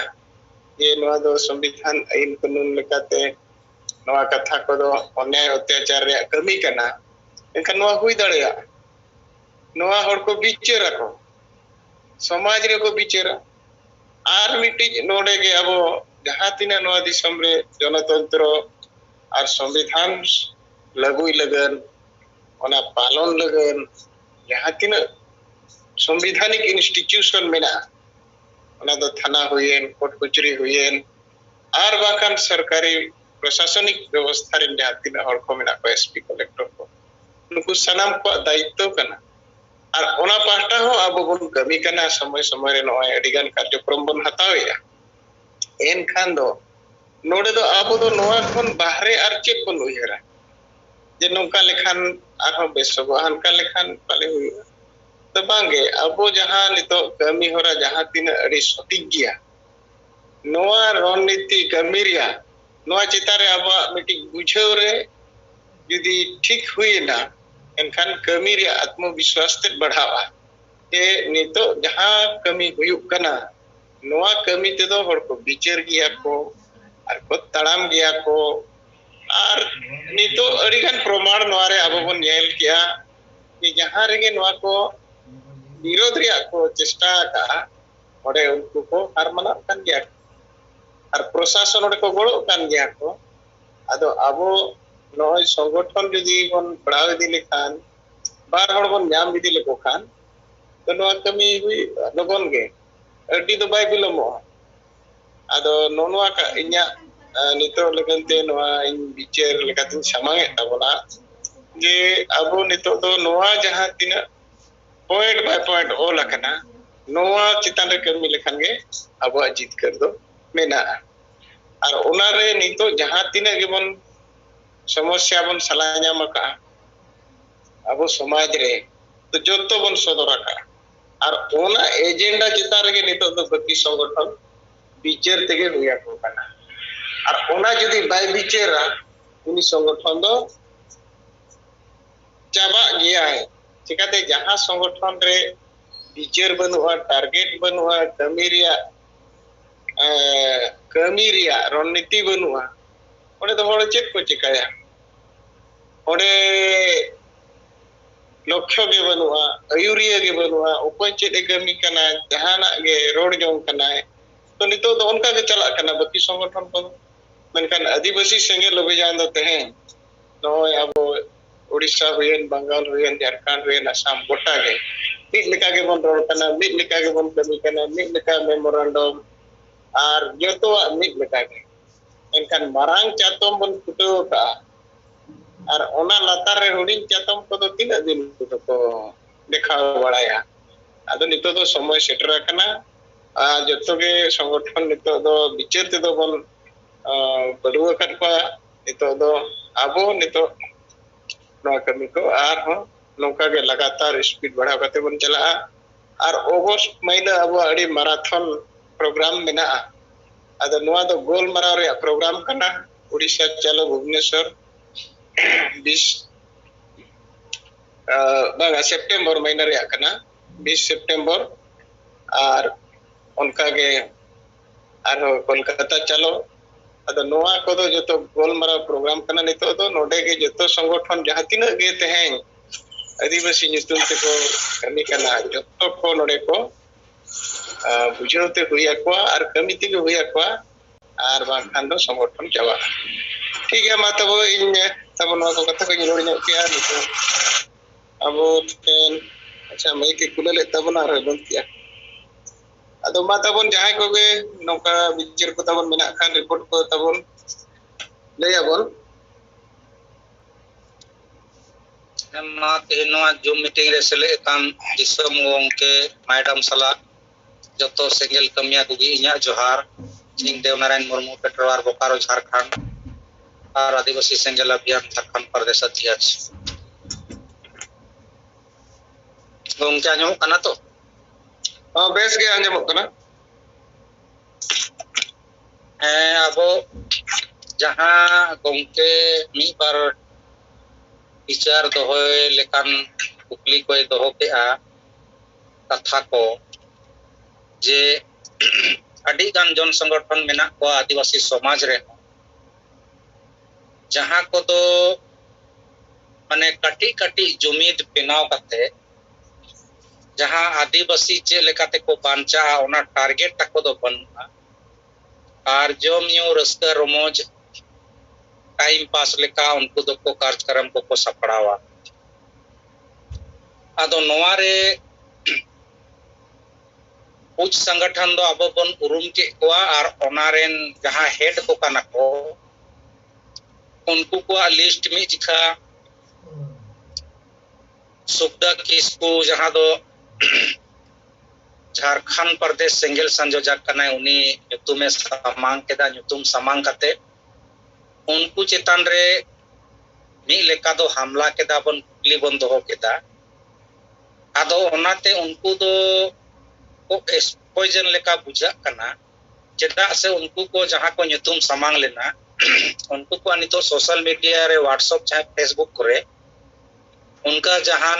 ये नो दो संविधान आईन कानून लेकाते नो कथा को दो अन्याय अत्याचार रे कमी कना एनखान नो हुई दाड़िया नो हड़ को विचार को समाज रे को विचार आर मिटी नोडे के अब जहां तिना नो दिसम रे जनतंत्र और संविधान लागू लगन ओना पालन लगन जहां तिना संवैधानिक इंस्टीट्यूशन मेना ओना दो थाना हुएन कोर्ट कचहरी हुएन और बाकान सरकारी प्रशासनिक व्यवस्था रे जहां तिना हर को मेना को एसपी कलेक्टर को नुकु सनाम को दायित्व कना और ओना पास्टा हो अब बन कमी कना समय समय रे नय अडिगान कार्यक्रम बन हतावेया एन खान दो नोडे दो अब दो नोआ खन बाहरे आर चेक बन उयहरा जे नोका लेखान आरो बेसगो हनका लेखान पाले हुआ तो बांगे अब जहां नितो कमी होरा जहां तीन अड़ी सटीक गया नोआ रणनीति कमी रिया नोआ चितारे अब मिटी बुझाव रे यदि ठीक हुईना एनखान कमी रे आत्मविश्वास ते बढ़ावा ए नितो जहां कमी हुयुक कना नोआ कमी ते दो हर को विचार गया को और को तड़ाम गया को और नितो अड़ीगान प्रमाण नोआ रे अब बन नेल किया कि जहां रे नोआ को विरोध रिया को चेष्टा का ओडे उनको को हार मना कान गया और प्रशासन ओडे को गोड़ो कान गया को आदो आबो नय संगठन जदी बन बढ़ाव दी लेखान बार हड़ बन नाम दी लेको खान तो नोआ कमी हुई लगन गे अड्डी तो बाय बिलमो आदो नोनवा का इन्या नितो लगनते नोआ इन विचार लेकातिन समांगे ताबोना जे आबो नितो दो नोआ जहां तिना पॉइंट बाय पॉइंट ऑल लखना नोआ चितान रे कमी लेखान गे आबो जीत कर दो मेना और ओना रे नितो जहां तिना गे बन समस्या बन सलाया मका अब समाज रे तो जोतो बन सदरा का और ओना एजेंडा चिता रे नितो तो बाकी संगठन विचार तेगे हुया को कना और ओना जदी बाय विचारा उनी संगठन दो चाबा गया है चिकाते जहां संगठन रे विचार बनुआ टारगेट बनुआ कमी रिया रणनीति बनुआ ओडे तो होड़ चेक को चिकाया ओडे लक्ष्य के बनुआ अयुरिया के बनुआ उपाय चेक कमी कना जहाना गे रोड जों कना तो नितो तो उनका के चला कना बाकी संगठन को मनकान आदिवासी सेंगेल अभियान दो तहे नो अब ओडिशा हुएन बंगाल हुएन झारखंड हुएन असम गोटा गे मिट लेका के बन रोड कना मिट लेका के बन कमी कना मिट लेका मेमोरेंडम और जतो मिट लेका के एनखान मारांग चातम बन फुटो का और ओना लातार रे हुडिंग चातम को तो तीन दिन को देखा बड़ाया आदो नितो तो समय सेटर कना जतो के संगठन नितो दो विचार ते दो बन बडुआ कटपा नितो दो आबो नितो नो कमी को आर हो नौका के लगातार स्पीड बढ़ा करते बन चला और अगस्त महीना अब अड़ी मैराथन प्रोग्राम मेना अद नोआ दो गोल मराव रे प्रोग्राम कना उड़ीसा चलो भुवनेश्वर 20 सितंबर महीना रे कना 20 सितंबर और उनका के आरो कोलकाता चलो अद नोआ को दो जो गोल मराव प्रोग्राम कना नितो दो नोडे के जो संगठन जहां तीन गे तेहें आदिवासी ᱧᱩᱛᱩᱢ ᱛᱮᱠᱚ ᱠᱟᱹᱢᱤ ᱠᱟᱱᱟ ᱡᱚᱛᱚ ᱠᱚ ᱱᱚᱰᱮ ᱠᱚ ᱵᱩᱡᱷᱟᱹᱣ ᱛᱮ ᱦᱩᱭ ᱟᱠᱚᱣᱟ ᱟᱨ ᱠᱟᱹᱢᱤ ᱛᱮᱜᱮ ᱦᱩᱭ ᱟᱠᱚᱣᱟ ᱟᱨ ᱵᱟᱝᱠᱷᱟᱱ ᱫᱚ ᱥᱚᱝᱜᱚᱴᱷᱚᱱ ᱪᱟᱵᱟᱜᱼᱟ ᱴᱷᱤᱠ ᱜᱮᱭᱟ ᱢᱟ ᱛᱚᱵᱮ ᱤᱧ ᱛᱟᱵᱚ ᱱᱚᱣᱟ ᱠᱚ ᱠᱟᱛᱷᱟ ᱠᱚᱧ ᱨᱚᱲ ᱧᱚᱜ ᱠᱮᱜᱼᱟ ᱱᱤᱛᱚᱜ ᱟᱵᱚ ᱴᱷᱮᱱ ᱟᱪᱪᱷᱟ ᱢᱟᱹᱭᱤᱠ ᱮ ᱠᱩᱞᱟᱹ ᱞᱮᱫ ᱛᱟᱵᱚᱱᱟ ᱟᱨ ᱵᱚᱱᱫ ᱠᱮᱜᱼᱟ ᱟᱫᱚ ᱢᱟ ᱛᱟᱵᱚᱱ ᱡᱟᱦᱟᱸᱭ ᱠᱚᱜᱮ ᱱᱚᱝᱠᱟ ᱵᱤᱪᱟᱹᱨ ᱠᱚ ᱛᱟᱵᱚᱱ ᱢᱮᱱᱟᱜ ᱠᱷᱟᱱ ᱨᱤᱯᱳर्ट ᱠᱚ ᱛᱟᱵᱚᱱ ᱞᱟᱹᱭᱟᱵᱚᱱ जूम मीटिंग रे सेलेकान दिसम गोंके मैडम सला जतो सेंगेल कमिया कुगी इन्या जोहार सिंह देवनारायण मुर्मू पेट्रोवार बोकारो झारखंड और आदिवासी सेंगेल अभियान झारखंड प्रदेश अध्यक्ष गोंके आंजमो कना तो बेस के आंजमो कना अबो जहां गोंके मी बार विचार दोहोय लेकान कुकली कोई दोहो केआ कथा को जे अडी गान जन संगठन मेना को आदिवासी समाज रे जहां को तो माने कटी कटी जुमीद बेनाव कते जहां आदिवासी चे लेकाते को बांचा ओना टारगेट तक दो बनुआ और जोम न्यू रस्का रोमोज टाइम पास लेका उनको दो को कार्यक्रम को सपड़ावा आदो नोवारे उच्च संगठन दो अब बन उरुम के कोआ और ओनारेन जहां हेड को कना को उनको को लिस्ट में जिखा सुखदा किसको जहां दो झारखंड प्रदेश सेंगेल संयोजक कना उनी ᱧᱩᱛᱩᱢ समांग केदा ᱧᱩᱛᱩᱢ समांग कते उनको चेतान रे मी लेका दो हमला केदा बन कुली बन दोहो केदा आदो ओनाते उनको दो को एक्सपोजन लेका बुझा कना चेदा से उनको को जहां को ᱧᱩᱛᱩᱢ समांग लेना उनको को अनितो सोशल मीडिया रे व्हाट्सएप चाहे फेसबुक करे उनका जहां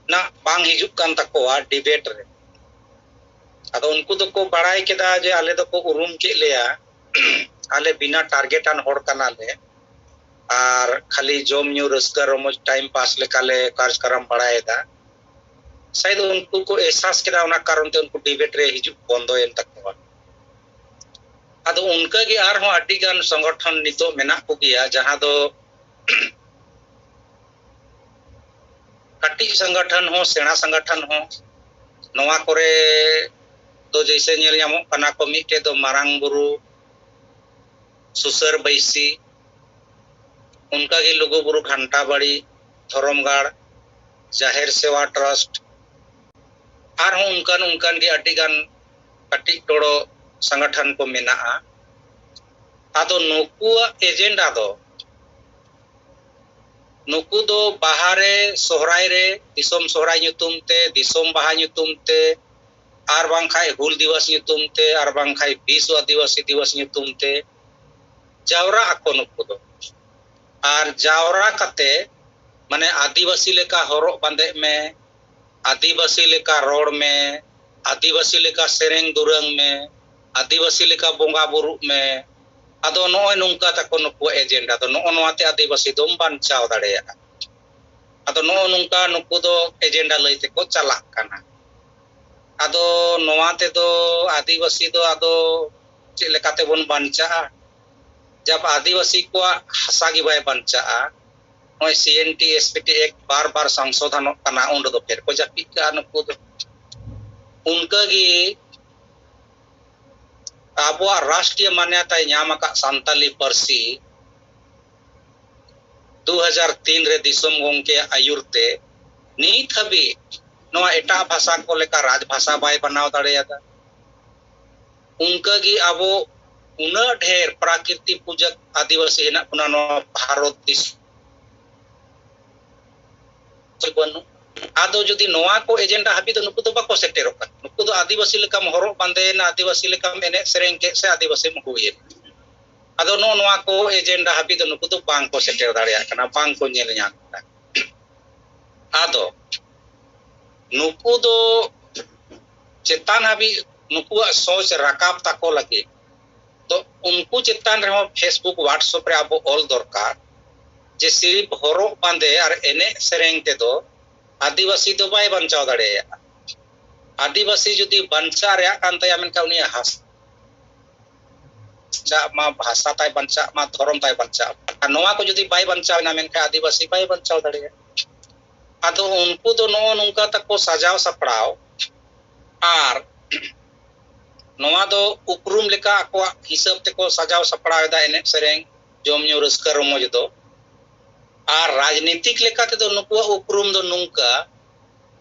ना बांग हिजुक कान तकोआ डिबेट रे आदो उनको दो को बड़ाई केदा जे आले दो को उरुम के लेया आले बिना टारगेट आन होड़ कना ले और खाली जोम न्यू रस्का रोमोज टाइम पास लेकाले कार्यक्रम बढ़ाएदा शायद उनको को एहसास केदा उना कारण ते उनको डिबेट रे हिजुक बंदो एन तकवा आदो उनका गे आर हो अड्डी गान संगठन नितो मेना को गया जहां दो कटी संगठन हो सेना संगठन हो नवा करे तो जैसे नेल यामो कना को मिटे दो मारांग बुरु सुसर बैसी उनका की लुगु बुरु घंटा बड़ी धरमगढ़ जाहिर सेवा ट्रस्ट और उनकान उनकान की अड्डी गान कटी टोड़ो संगठन को मेना आदो नुकुआ एजेंडा दो नुकु दो बाहरे सोहराय रे दिसोम सोहराय ᱧᱩᱛᱩᱢ ते दिसोम बाहा ᱧᱩᱛᱩᱢ ते आर बांखाय हुल दिवस ᱧᱩᱛᱩᱢ ते आर बांखाय विश्व आदिवासी दिवस ᱧᱩᱛᱩᱢ ते जावरा आको नुकु दो आर जावरा कते माने आदिवासी लेका हरोग बांदे में आदिवासी लेका रोड में आदिवासी लेका सेरेंग दुरंग में आदिवासी लेका बोंगा बुरु में आदो नोय नुंका तको नुकु एजेंडा दो नो नोते आदिवासी दो बांचाव दाड़ेया आदो नो नुंका नुकु दो एजेंडा लइते को चला काना आदो नोवाते दो आदिवासी दो आदो चे लेकाते बन बांचा जब आदिवासी को हसा की बाय बांचा नोय सीएनटी एसपीटी एक बार बार संशोधन काना उन दो फिर को जापी का नुकु दो उनका की आबो राष्ट्रीय मान्यता ᱧᱟᱢ सान्ताली पार्सी 2003 रे दिसोम गोंके आयुरते नीत हबी नोआ एटा भाषा को लेका राजभाषा बाय बनाव दाड़ेयादा उनका की आबो उना ढेर प्राकृतिक पूजक आदिवासी हेना पुना नो भारत दिस बनु आदो जुदी नोआ को एजेंडा हाबी नुकु दो बाको सेटेरो का नुकु दो आदिवासी लेकाम हरो बांदे ना आदिवासी लेकाम एने सेरेंग के से आदिवासी मुहुए आदो नोआ को एजेंडा हाबी नुकु दो बांग को सेटेरो दाड़िया कना बांग को नेल ᱧᱟᱢ आदो नुकु दो चेतान हाबी नुकु सोच राकाब ताको लगे तो उनको चेतान रे फेसबुक व्हाट्सएप रे अब ऑल दरकार जे सिर्फ हरो बांदे और एने सेरेंग ते दो आदिवासी दो बाय बंचाव दाड़े आदिवासी जुदी बंचा रे कांतया मेनका उनी हासा मा भाषा ताय बंचा मा धर्म ताय बंचा नोआ को जुदी बाय बंचाव ना मेनका आदिवासी बाय बंचाव दाड़े आदो उनको तो नो नुंका तको सजाव सपड़ाव आर नोआ दो उपरुम लेका को हिसाब तको सजाव सपड़ाव दा एने सेरेंग जोमन्यू रस्का रमोज दो आर राजनीतिक लेका ते दो नुकु उपरुम दो नुंका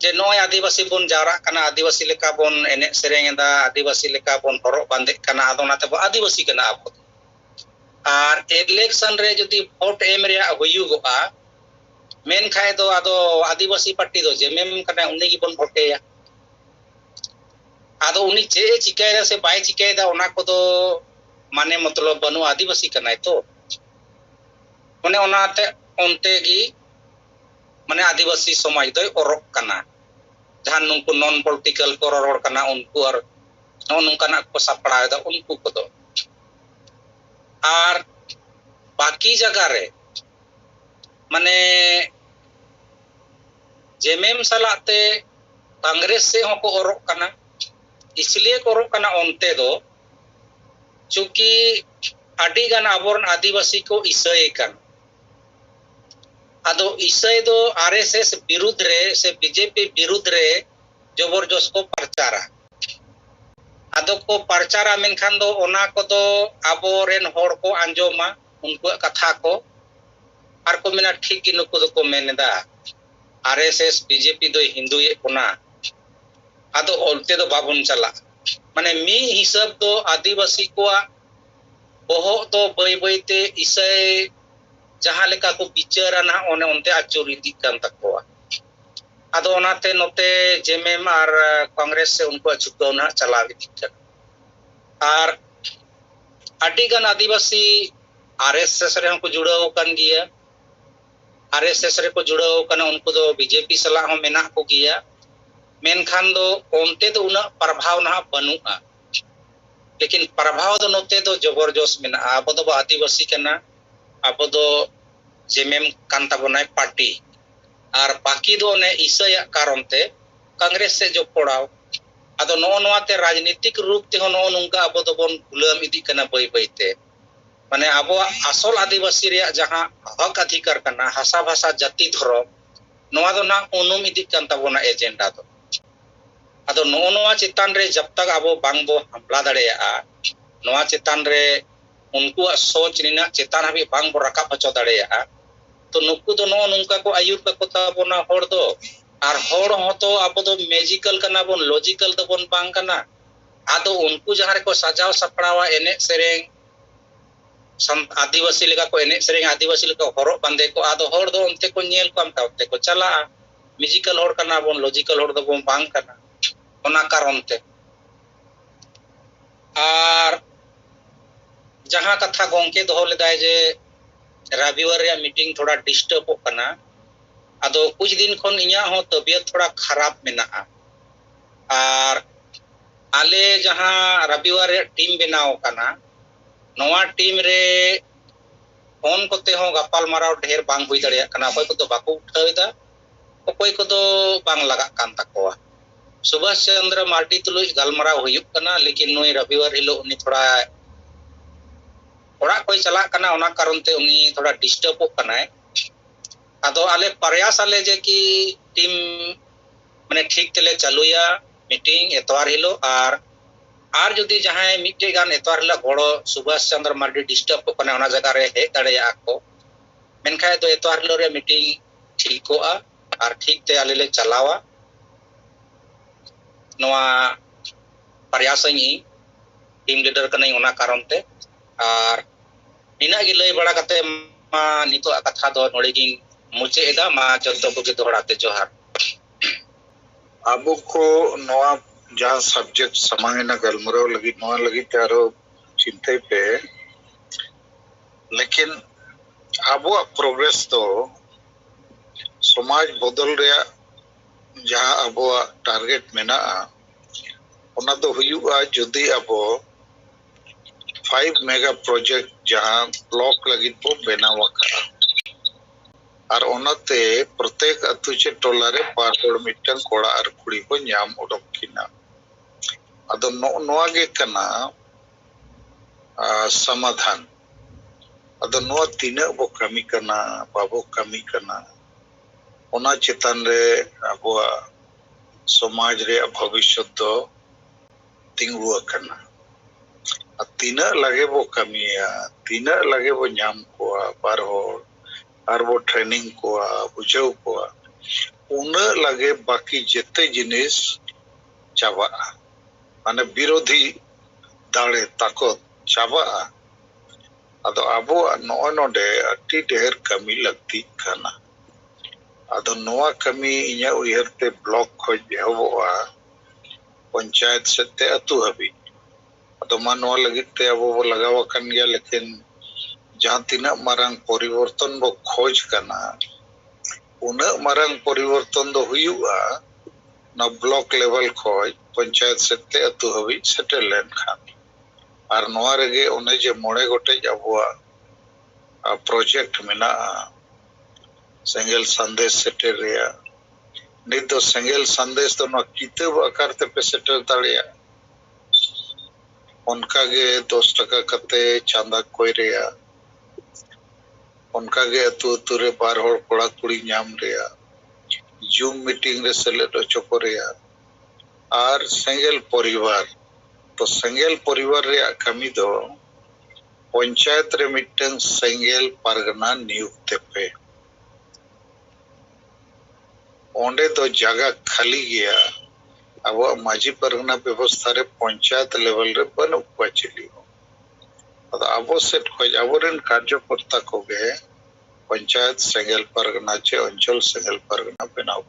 जे नोय आदिवासी बोन जारा कना आदिवासी लेका बोन एने सेरेंग दा आदिवासी लेका बोन हरो बांदे कना आदो नाते बो आदिवासी कना आप आर इलेक्शन रे जदी वोट एम रे हुयुगोआ मेन खाए दो आदो आदिवासी पार्टी दो जेमेम कना उनी की बोन भोटेया आदो उनी जे चिकायदा से बाय चिकायदा ओना को दो माने मतलब बनु आदिवासी कनाय तो माने ओनाते ओनते गी माने आदिवासी समाज दो ओरक कना जहां नुंकु नॉन पॉलिटिकल को रोड कना उनको और नुंकना को सपड़ाय दा उनको को दो आर बाकी जगह रे माने जेमेम सलाते कांग्रेस से हो को ओरक कना इसलिए कोरो कना ओनते दो चूंकि आडी गान आबोरन आदिवासी को इसय कन आदो इसय दो आरएसएस विरुद्ध रे से बीजेपी विरुद्ध रे जबरदस्त को प्रचारा आदो को प्रचारा मेनखान दो ओना को दो आबोरेन होड़ को आंजोमा उनको कथा को आर को मेना ठीक कि नुकु दो को मेनेदा आरएसएस बीजेपी दो हिंदू ये कोना आदो ओलते दो बाबुन चला माने मी हिसाब दो आदिवासी को बोहो तो बई बईते इसय जहां लेका को बिचारा ना ओने ओनते आचुरी दिकान तकोआ आदो ओनाते नोते जेमेम आर कांग्रेस से उनको झुकाव ना चलावी दिक्कत आर आडिगन आदिवासी आरएसएस रे को जुड़ाव कान गिया आरएसएस रे को जुड़ाव कना उनको दो बीजेपी सला हो मेना को गिया मेनखान दो ओनते तो उना प्रभाव ना बनुआ लेकिन प्रभाव दो नोते तो जबरदस्त मेना आबो दो आदिवासी कना आबो दो जेमेम कांता बनाय पार्टी और बाकी दो ने इसय कारण ते कांग्रेस से जो पड़ाव आदो नो नोते राजनीतिक रूप ते नो नुंका आबो दो बोन गुलाम इदी कना बई बईते माने आबो असल आदिवासी रे जहां हक अधिकार कना हासा भाषा जाति धर्म नोआ दो ना उनुम इदी कांता बना एजेंडा दो आदो नोआ चितान रे जब तक आबो बांगबो हमला दाड़ेया नोआ चितान रे उनको सोच निना चितान हाबी बांगबो रकाब हचो दाड़ेया तो नुकु दो नो नुंका को आयुर का कोता बोना होड़ दो आर होड़ हो तो आबो दो मैजिकल कना बोन लॉजिकल दो बोन बांग कना आदो उनको जहां रे को सजाव सपड़ावा एने सेरेंग आदिवासी लेका को एने सेरेंग आदिवासी लेका हरो बांदे को आदो होड़ दो उनते को नेल को हमता उते को चला मैजिकल होड़ कना बोन लॉजिकल होड़ दो बोन बांग कना ओना कारण ते आर जहां कथा गोंके दो लेदाय जे रविवार रे मीटिंग थोड़ा डिस्टर्ब हो कना आदो कुछ दिन खन इया हो तबियत थोड़ा खराब मेना आर आले जहां रविवार रे टीम बनाव कना नोआ टीम रे फोन कोते हो गपाल माराव ढेर बांग हुई दड़िया कना कोई को तो बाको उठावेदा कोई को तो बांग लगा कान तकोआ सुभाष चंद्र मार्टी तुलुई गलमराव हुयुक कना लेकिन नोई रविवार हिलो उनी थोड़ा ओड़ा कोई चला कना ओना कारण ते उनी थोड़ा डिस्टर्ब हो कना आदो आले प्रयास आले जे कि टीम माने ठीक तेले चालुया मीटिंग एतवार हिलो आर जुदी जहां मिटे गान एतवार हिलो गोड़ो सुभाष चंद्र मार्टी डिस्टर्ब हो कना ओना जगह रे हे दाड़ेया को मेनखाय दो एतवार हिलो रे मीटिंग ठीक होआ आर ठीक ते आले ले चलावा नोआ प्रयास टीम लीडर कना ओना कारण ते आर इना गी लय बड़ा कते मा नितो कथा दो नोड़े गी मुझे एदा मा जतो को दोहराते जोहार अब को नवा जहाँ सब्जेक्ट समांगना गलमरो लगी नवा लगी तारो चिंते पे लेकिन अब प्रोग्रेस तो समाज बदल रे जहाँ अब टारगेट मेना ओना दो हुआ जुदी अब 5 मेगा प्रोजेक्ट जहाँ ब्लॉक लगी बो बनावा करा और ओनाते प्रत्येक अतु चे टोला रे 2 हड़ मिटन कोड़ा और कुड़ी को न्याम उडोक किना अदो नोआ गे कना समाधान अदो नोआ तीना बो कमी कना बाबो कमी कना ओना चितान रे अब समाज रे भविष्य दो तिंगुआ कना तीना लगे बो कमिया तीना लगे बो न्याम कोआ बार होड़ और वो ट्रेनिंग को बुझाव को उन लगे बाकी जिते जिनिस चाबा माने विरोधी दाड़े ताकत चाबा अदो आबो नोय नोडे अति ढेर कमी लगती खाना अदो नोआ कमी इया उयरते ब्लॉक खोज बेहबोआ पंचायत सते अतु हबी अदो मा नोआ लगिते आबो वो लगावा कन गया लेकिन जहाँ तीना मारंग परिवर्तन बो खोज करना उन मारंग परिवर्तन दो हुआ ना ब्लॉक लेवल खोज पंचायत सत्ते अतु हबी सेटल लेन खान और नोआ रेगे उन्हें जे मोड़े गोटे जाबुआ प्रोजेक्ट मिना सेंगल संदेश सेटल रिया नित दो सेंगल संदेश तो ना किताब आकार ते पे सेटल ताड़िया उनका गे 10 टका कते चांदा कोई रिया उनका गे अतु अतु रे 2 हड़ कोड़ा कुड़ी न्याम रिया जूम मीटिंग रे सेलेक्ट चोको रिया और सेंगल परिवार तो सेंगल परिवार रे कमी दो पंचायत रे मिटन सेंगल पारगना नियुक्त पे ओंडे तो जगह खाली गया अब माजी पारगना व्यवस्था रे पंचायत लेवल रे बन उपचली अब सेट खोज अब कार्यकर्ता को गे पंचायत सेंगल पारगना चे अंचल सेंगल पारगना बनाव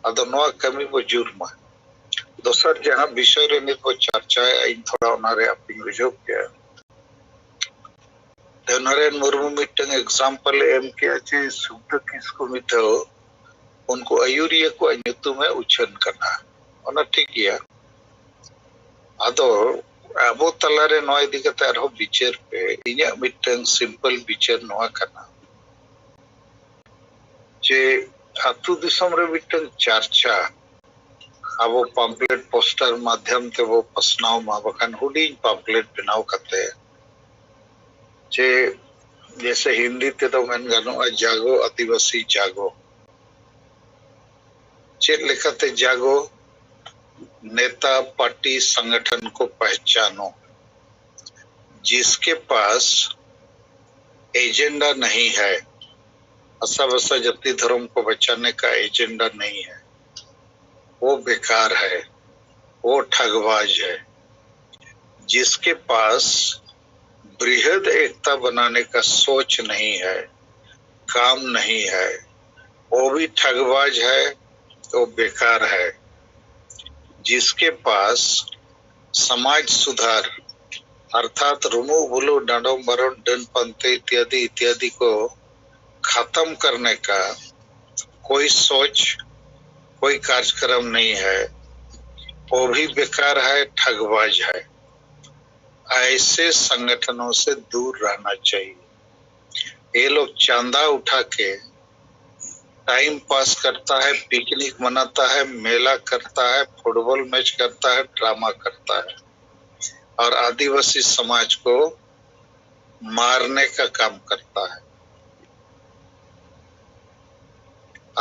अदो नोआ कमी बो जुर्मा दोसर जहाँ विषय रे नित बो चर्चा इन थोड़ा उनारे अपनी बुझो के देवनारायण मुर्मू मिटन एग्जांपल एम के अच्छे सुब्द किसको मितो उनको अयुरिया को अन्युतु में उच्छन करना ओना ठीक गया अदो अब तलारे नोआ इदी कते आरो विचार पे इया मिटन सिंपल विचार नोआ करना जे अतु दिसम रे मिटन चर्चा अब पम्पलेट पोस्टर माध्यम ते वो पसनाव मा बखान हुडी पम्पलेट बनाव कते जे जैसे हिंदी ते तो मन गानो जागो आदिवासी जागो चेक लेखते जागो नेता पार्टी संगठन को पहचानो जिसके पास एजेंडा नहीं है ऐसा वैसा जाति धर्म को बचाने का एजेंडा नहीं है वो बेकार है वो ठगबाज है जिसके पास बृहद एकता बनाने का सोच नहीं है काम नहीं है वो भी ठगबाज है वो बेकार है जिसके पास समाज सुधार अर्थात रुमु बुलु डांडो मरण डन पंते इत्यादि इत्यादि को खत्म करने का कोई सोच कोई कार्यक्रम नहीं है वो भी बेकार है ठगबाज है ऐसे संगठनों से दूर रहना चाहिए ये लोग चांदा उठा के टाइम पास करता है पिकनिक मनाता है मेला करता है फुटबॉल मैच करता है ड्रामा करता है और आदिवासी समाज को मारने का काम करता है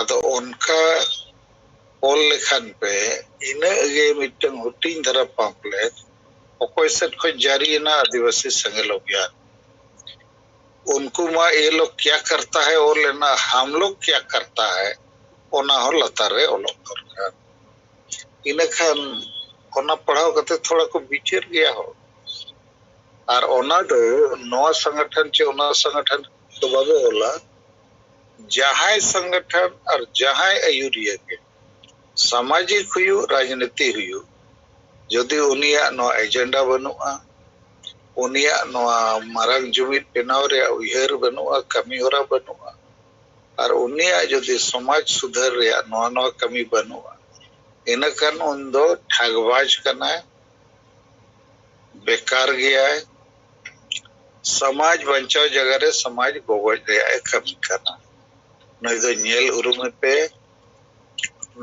अतो उनका ओल लेखन पे इने मिटन हुटिंग धरा पम्पलेट ओकोई सेट को जारी ना आदिवासी संगल अभियान उनको मा ये लोग क्या करता है और लेना हम लोग क्या करता है ओना हो लतारे ओलोग दरकार इने खान ओना पढ़ाओ करते थोड़ा को विचार गया हो और ओना दो नवा संगठन चे ओना संगठन तो बाबे होला जहां संगठन और जहां आयुरिया के सामाजिक हुयु राजनीति हुयु जदि उनिया नो एजेंडा बनुआ उनिया नो मारंग जुमिद बेनाव रे उयहर बनुआ कमी होरा बनुआ और उनिया जदि समाज सुधार रे नो कमी बनुआ इनकन उन दो ठगबाज करना बेकार गया है समाज बचाव जगह रे समाज गोगज रे कमी करना नई दो नेल उरुम पे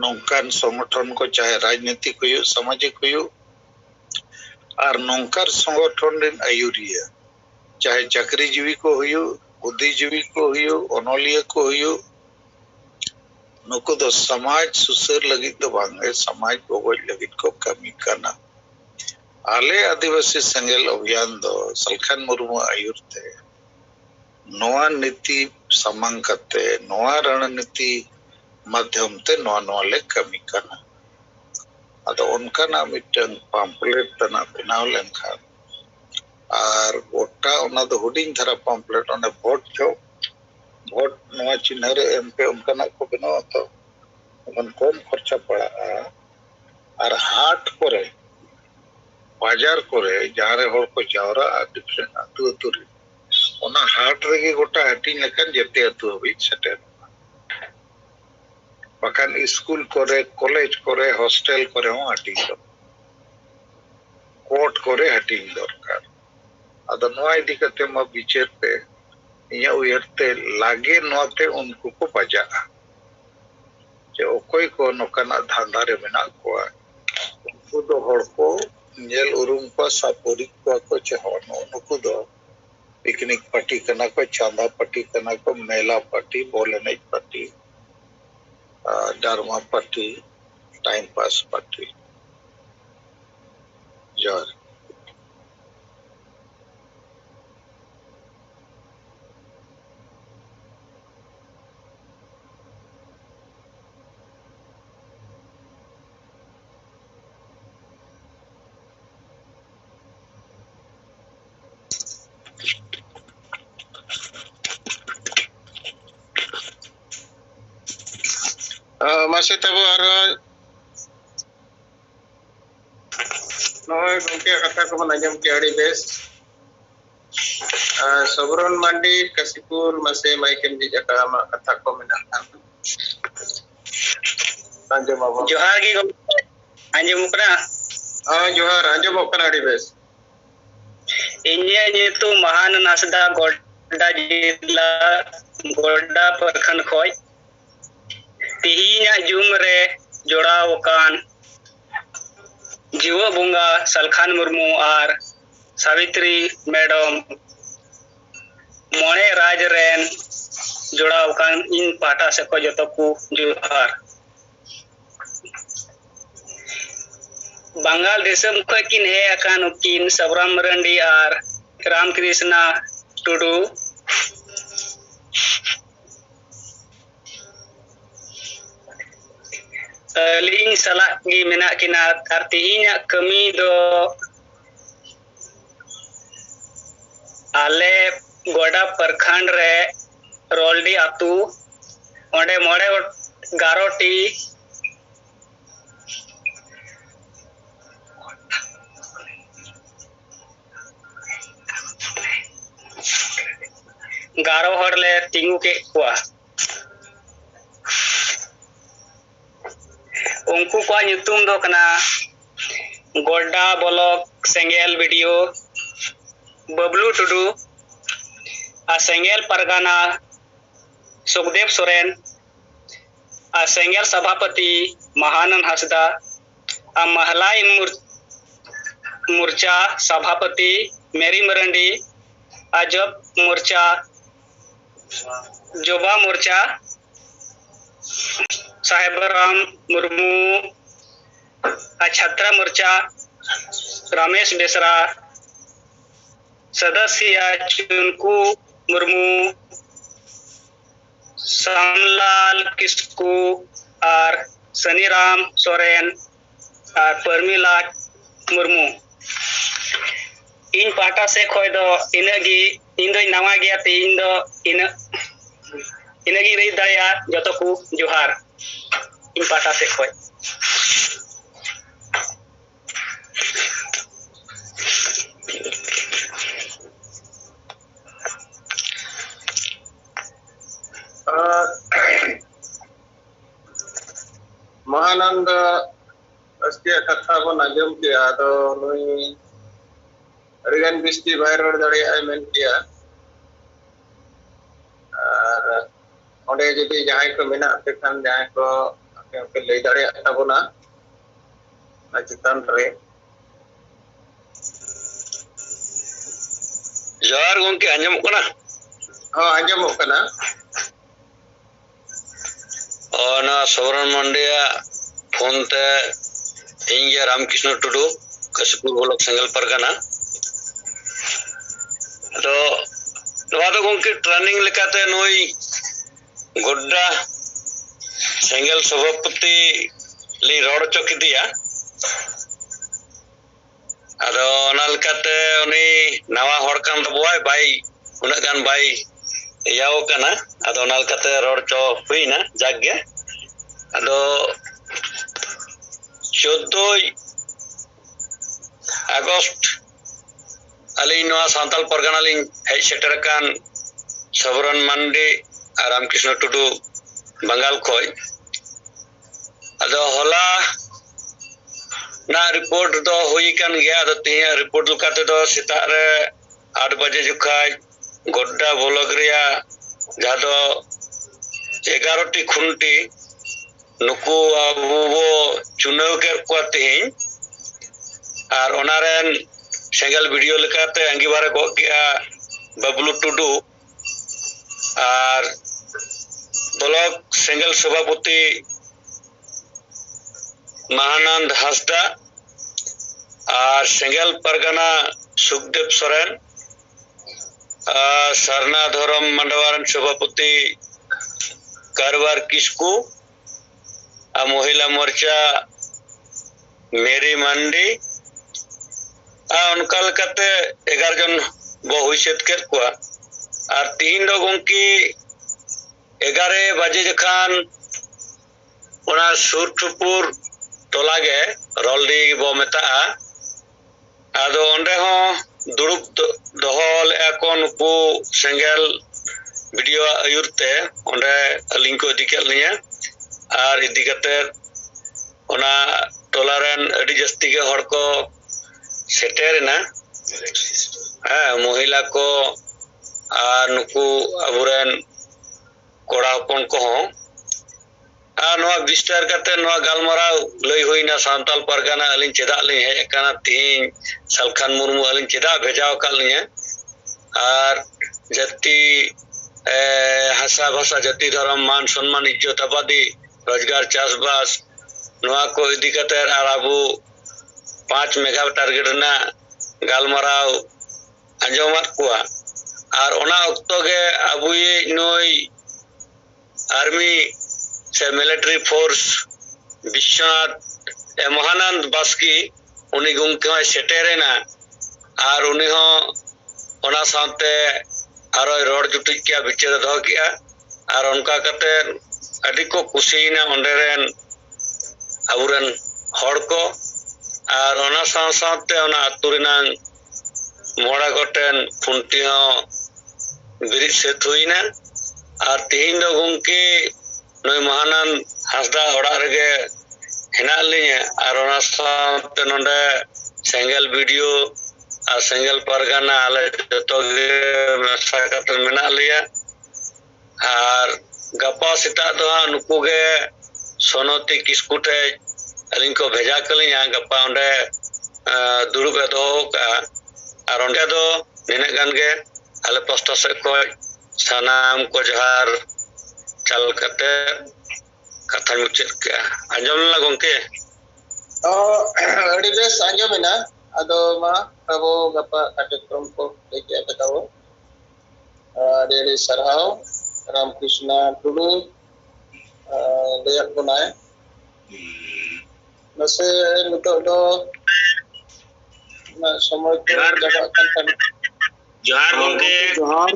नौकान संगठन को चाहे राजनीतिक हुयु सामाजिक हुयु और नौकर संगठन रे आयुरिया चाहे चाकरीजीवी को हुयु बुद्धिजीवी को हुयु अनोलिया को हुयु नुको दो समाज सुसर लगित दो बांगे समाज गोगज लगित को कमी करना आले आदिवासी सेंगेल अभियान दो सलखान मुर्मू आयुरते नोआ नीति समांग करते नोआ रणनीति माध्यम ते नोआ ले कमी करना अदो उनका ना मिटन पम्पलेट तना बनाव लेनखान और गोटा उना दो हुडिंग धरा पम्पलेट उन्हें वोट नोआ चिन्ह रे एमपे उनका ना को बनाव तो उन कम खर्चा पड़ा और हाट करे बाजार करे जहाँ रे होर को जावरा डिफरेंट अतु अतु रे ओना हाट रे गोटा हटिंग लेकन जेते अतु हबी सेटेल बखान स्कूल करे कॉलेज करे हॉस्टल करे हो हटिंग दो कोर्ट करे हटिंग दरकार अद नोआ इदी कते म बिचार पे इया उयरते लागे नोते उनको को बजा जे ओकोई को नोकना धंधा रे मेना को उनको दो होर को नेल उरुम को सापुरी को चहनो नुकु दो पिकनिक पार्टी करना को चांदा पार्टी करना को मेला पार्टी बोलने party डरमा party time pass party जोर masih tahu arah noy gongke kata ko manajam ke adi bes Sobron mandi kasipur masih maikem di Jakarta kata ko menakan anjam apa जोहार की anjum kana johar anjam apa adi bes इन्या जेतु महान नासदा गोड्डा जिला गोड्डा प्रखंड खोय तिहिना जुम रे जोड़ावकान जीवा बुंगा सलखान मुर्मू और सावित्री मैडम मोने राज रेन जोड़ावकान इन पाटा से को जतो को जोहार बंगाल देशम को किन है अकान उकिन सबराम मरंडी और रामकृष्णा टुडू लिंग सलाह गी मेना किना आर तिहिना कमी दो आले गोडा प्रखंड रे रोलडी आतु ओंडे मोड़े 11टी गारो हर ले तिंगु के कुआ उनको को nyutum दो कना गोड्डा ब्लॉक सेंगेल वीडियो बबलू टुडू आ सेंगेल परगाना सुखदेव सोरेन आ सेंगेल सभापति महानंद हंसदा आ महलाई मोर्चा सभापति मेरी मरंडी आ जब मोर्चा जोबा मोर्चा साहेबराम मुर्मू छात्रा मोर्चा रमेश बेसरा सदस्य चुनकू मुर्मू श्यामलाल किस्कू और सनीराम सोरेन और परमिला मुर्मू इन पाटा से खोय दो इनगी इन दो नवा गया ते इन दो इन इनगी रही दाया जतो को जोहार इन पाटा से खोय महानंद अस्तिया कथा बन आजम किया तो नुई अड़िगन बिस्ती बाहर रड़ दड़े आय मेन किया और ओंडे जदी जहां को मेना पे खान जहां को पे ले दड़े ताबोना ना चितान रे जोहार गोंके आंजम कना हां आंजम कना और ना सवरण मंडिया फोन ते इंगे रामकृष्ण टुडू कशपुर ब्लॉक सेंगल परगना तो नवा तो गोंके ट्रेनिंग लेकाते नोई गोड्डा सेंगल सभापति ली रोड चौकिदिया अदो नालकाते उनी नवा हर कान तबोय बाई उना गान बाई याव कना अदो नालकाते रोड चो हुईना जागे अदो 14 अगस्त अली नवा सांताल परगना लिंग हेज सेटर कान सबरन मंडी रामकृष्ण टुडू बंगाल खोय अदो होला ना रिपोर्ट दो हुई कान गया अदो तिया रिपोर्ट लकाते दो सेता रे 8 बजे जुखाय गोड्डा ब्लॉक रिया जादो 11 टी खुंटी नुकु अबो चुनाव के कोते और ओनारेन सेंगल वीडियो लेकाते अंगीबारे गो गया बबलू टुडू और ब्लॉक सेंगल सभापति महानंद हासदा और सेंगल परगना सुखदेव सोरेन सरना धरम मंडवारन सभापति कारवार किस्कू महिला मोर्चा मेरी मंडी उनका 11 जन बो हुईसेत के और 3 लोगों की 11 बजे जखान उना सुरठुपुर टोला गे रोलडी बो मेता आदो ओंडे हो दुड़ुब दोहल एकोन को सेंगल वीडियो आयुरते ओंडे लिंक को इदी केल लिया और इदी कते ओना टोलारेन अडी जस्ती के हड़ को सेटेरना महिला को और नुकु अबुरेन कोड़ा हपन को हो और नवा विस्तार करते नवा गालमराव लई होइना सांताल परगना अलिन चेदा लिन हे एकना तीन सलखान मुर्मू अलिन चेदा भेजाव का लिया और जति हासा भाषा जति धर्म मान सम्मान इज्जत आबादी रोजगार चासबास नवा को इदी कते और आबू 5 मेगा टारगेट ना गालमराव अंजमात कुआ और ओना ओक्तो के अबुई नोई आर्मी से मिलिट्री फोर्स विश्वनाथ महानंद बास्की उनी गुंके सेटेरेना और उनी हो ओना साथे आरो रोड जुटी किया बिचार दो किया और उनका कते अडी को कुसीना ओंडेरेन अबुरन हड़ को और ओना साथे ओना अतुरिना मोड़ा गोटेन खुंटी हो बिरिज सेत हुईना और तीन दो गुंकी नई महानंद हासदा ओड़ा रगे हेना लिया और ओना साथे नोंडे सेंगल वीडियो और सेंगल परगना आले जतो गे मेसा कते मेना लिया और गपा सिता दो नुकु गे सोनोती किस्कुटे अलिन को भेजा कलिया गपा ओंडे दुरुब दो का और ओंडे दो निने गान गे आले पोस्टा से को सनाम को जोहार चल कते कथा मुचेत के अंजम लगोंके अड़ी बेस अंजमेना अदो मा अब गपा कार्यक्रम को लेके बताओ अड़ी सरहाव रामकृष्ण टुडू लेक बनाए नसे नितो दो ना समय को जगह kan जोहार गोंके जोहार